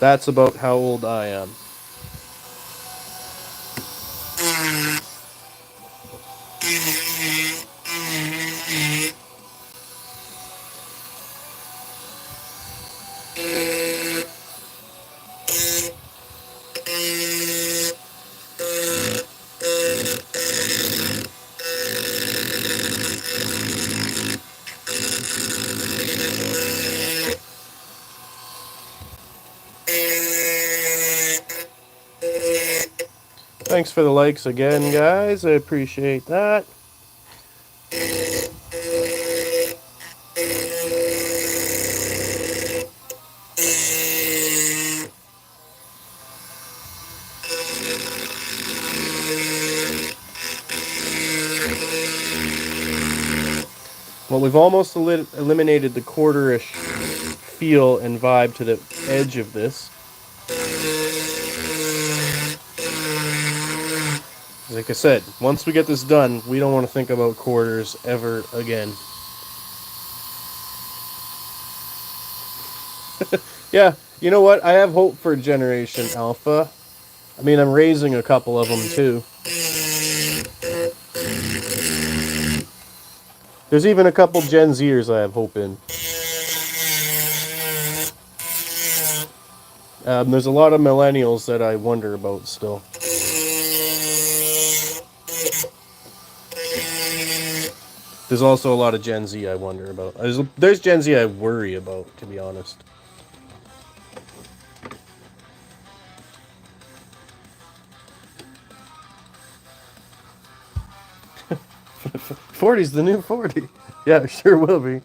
That's about how old I am. Thanks for the likes again, guys. I appreciate that. Well, we've almost eliminated the quarter-ish feel and vibe to the edge of this. Like I said, once we get this done, we don't want to think about quarters ever again. Yeah, you know what? I have hope for Generation Alpha. I mean, I'm raising a couple of them too. There's even a couple Gen Zers I have hope in. There's a lot of millennials that I wonder about still. There's also a lot of Gen Z I wonder about. There's Gen Z I worry about, to be honest. '40's the new 40. Yeah, sure will be.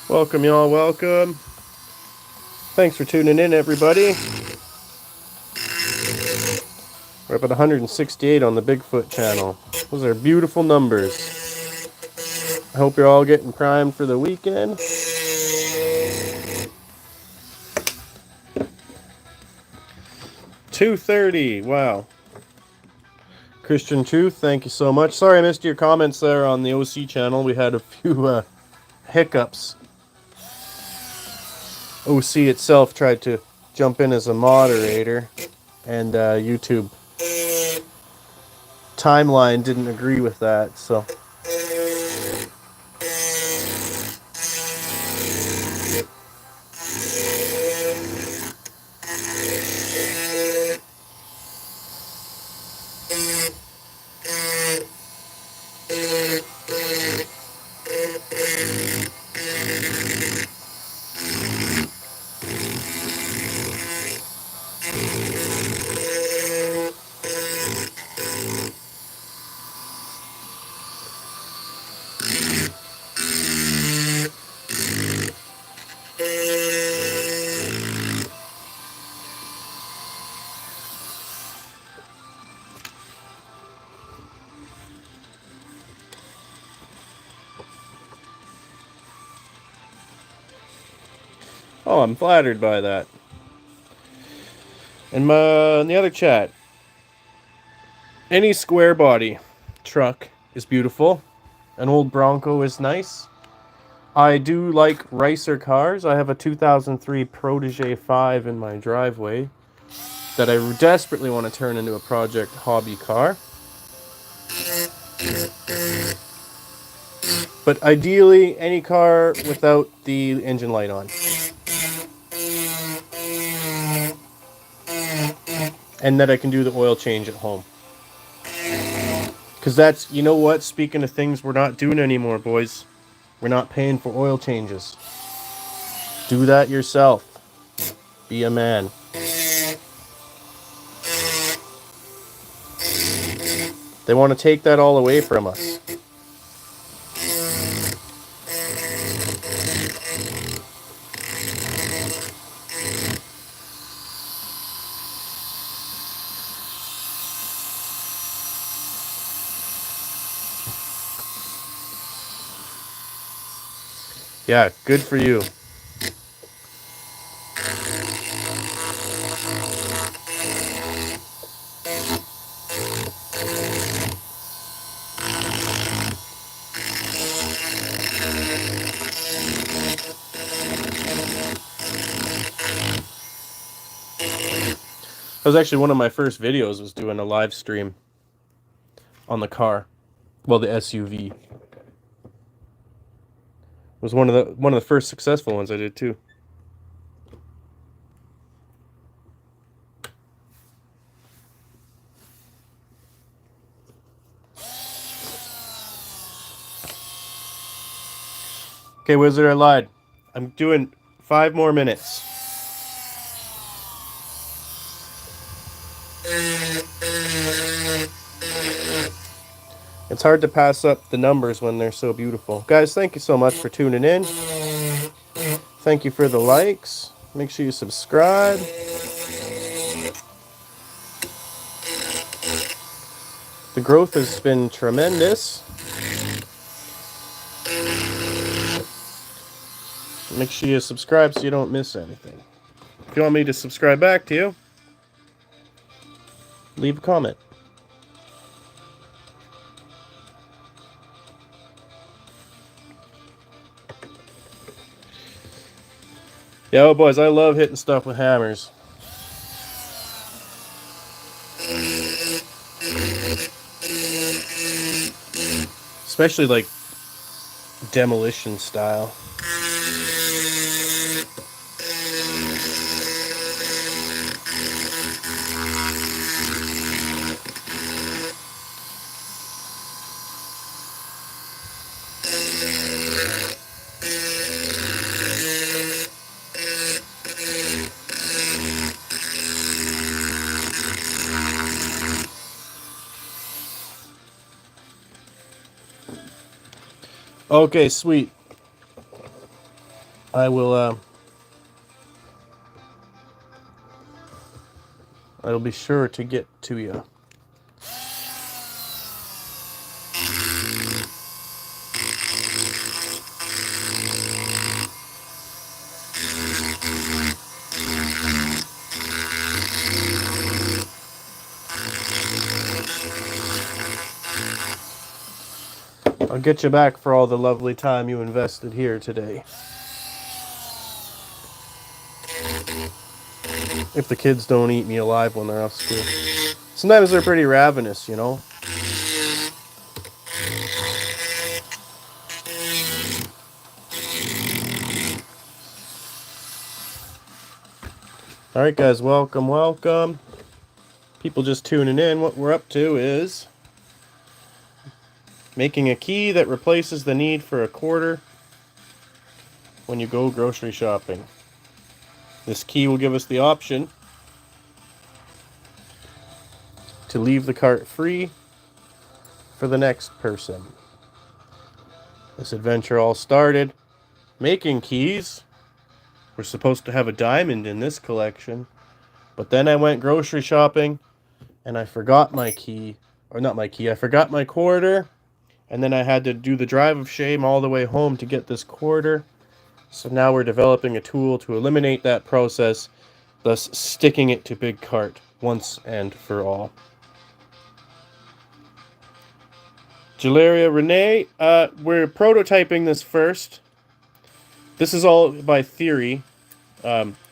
Welcome, y'all. Welcome. Thanks for tuning in, everybody. We're up at 168 on the Bigfoot channel. Those are beautiful numbers. I hope you're all getting primed for the weekend. $2.30. Wow. Christian Truth, thank you so much. Sorry I missed your comments there on the OC channel. We had a few hiccups. OC itself tried to jump in as a moderator, and YouTube timeline didn't agree with that, so. Oh, I'm flattered by that. And in the other chat, any square body truck is beautiful. An old Bronco is nice. I do like racer cars. I have a 2003 Protege 5 in my driveway that I desperately want to turn into a project hobby car. But ideally, any car without the engine light on. And that I can do the oil change at home. Because that's, you know what, speaking of things we're not doing anymore, boys. We're not paying for oil changes. Do that yourself. Be a man. They want to take that all away from us. Yeah, good for you. That was actually one of my first videos, was doing a live stream on the car. Well, the SUV. It was one of the first successful ones I did too. Okay, Wizard, I lied. I'm doing 5 more minutes. It's hard to pass up the numbers when they're so beautiful. Guys, thank you so much for tuning in. Thank you for the likes. Make sure you subscribe. The growth has been tremendous. Make sure you subscribe so you don't miss anything. If you want me to subscribe back to you, leave a comment. Yeah, oh boys, I love hitting stuff with hammers. Especially like demolition style. Okay, sweet. I will I'll be sure to get to you. I'll get you back for all the lovely time you invested here today. If the kids don't eat me alive when they're off school. Sometimes they're pretty ravenous, you know. Alright guys, welcome, welcome. People just tuning in. What we're up to is making a key that replaces the need for a quarter when you go grocery shopping. This key will give us the option to leave the cart free for the next person. This adventure all started making keys. We're supposed to have a diamond in this collection, but then I went grocery shopping and I forgot my key. Or not my key, I forgot my quarter, and then I had to do the drive of shame all the way home to get this quarter. So now we're developing a tool to eliminate that process, thus sticking it to Big Cart once and for all. Galeria Renee, we're prototyping this first. This is all by theory.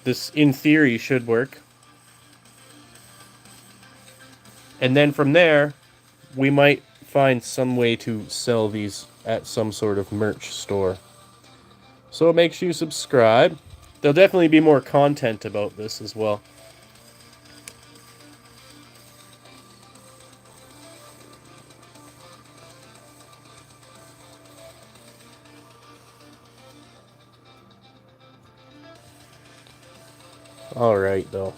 This, in theory, should work. And then from there, we might find some way to sell these at some sort of merch store. So make sure you subscribe. There'll definitely be more content about this as well. Alright, though.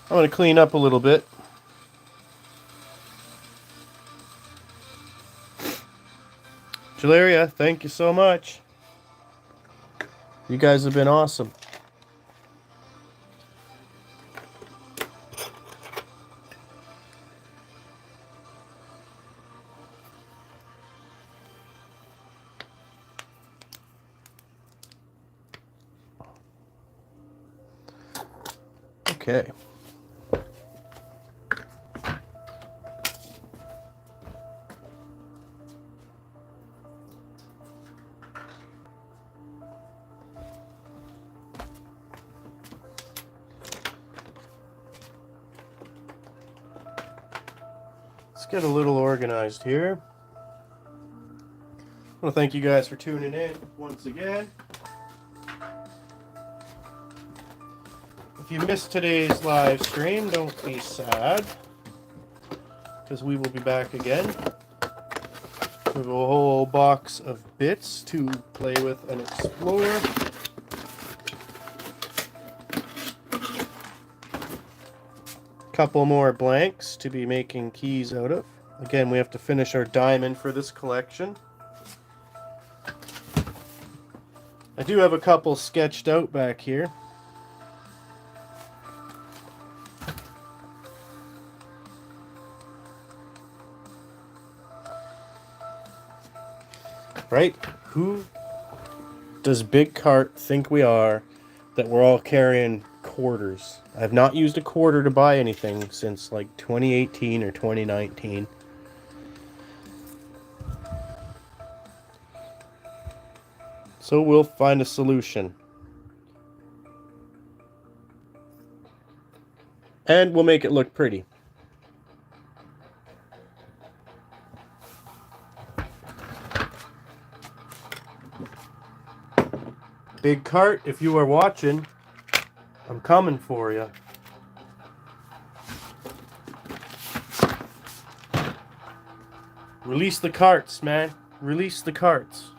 I'm going to clean up a little bit. Jaleria, thank you so much. You guys have been awesome. Okay. Let's get a little organized here. I want to thank you guys for tuning in once again. If you missed today's live stream, don't be sad, because we will be back again with a whole box of bits to play with and explore. Couple more blanks to be making keys out of. Again, we have to finish our diamond for this collection. I do have a couple sketched out back here. Right? Who does Big Cart think we are that we're all carrying quarters? I have not used a quarter to buy anything since like 2018 or 2019. So we'll find a solution. And we'll make it look pretty. Big Cart, if you are watching, I'm coming for you. Release the carts, man. Release the carts.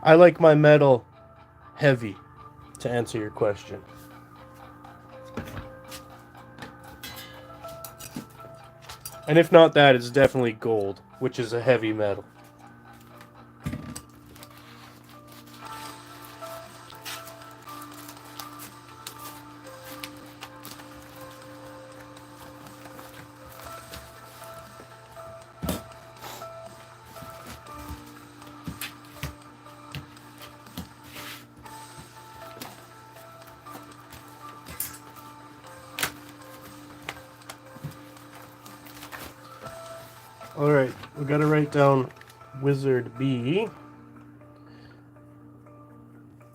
I like my metal heavy, to answer your question. And if not that, it's definitely gold, which is a heavy metal. Alright, we gotta write down Wizard B.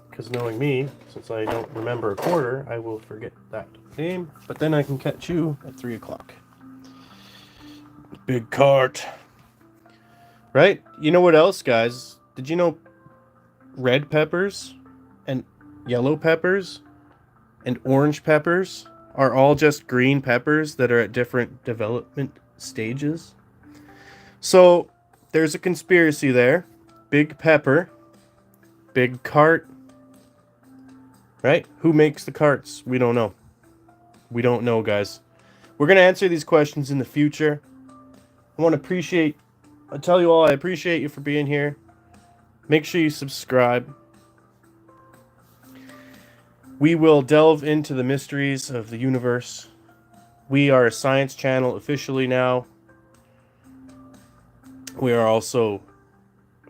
Because knowing me, since I don't remember a quarter, I will forget that name. But then I can catch you at 3 o'clock. Big Cart. Right? You know what else, guys? Did you know red peppers and yellow peppers and orange peppers are all just green peppers that are at different development stages? So there's a conspiracy there. Big pepper, big cart. Right? Who makes the carts? We don't know. We don't know, guys. We're going to answer these questions in the future. I tell you all, I appreciate you for being here. Make sure you subscribe. We will delve into the mysteries of the universe. We are a science channel officially now. We are also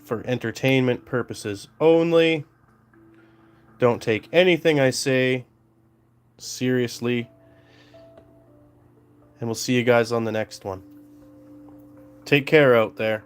for entertainment purposes only. Don't take anything I say seriously. And we'll see you guys on the next one. Take care out there.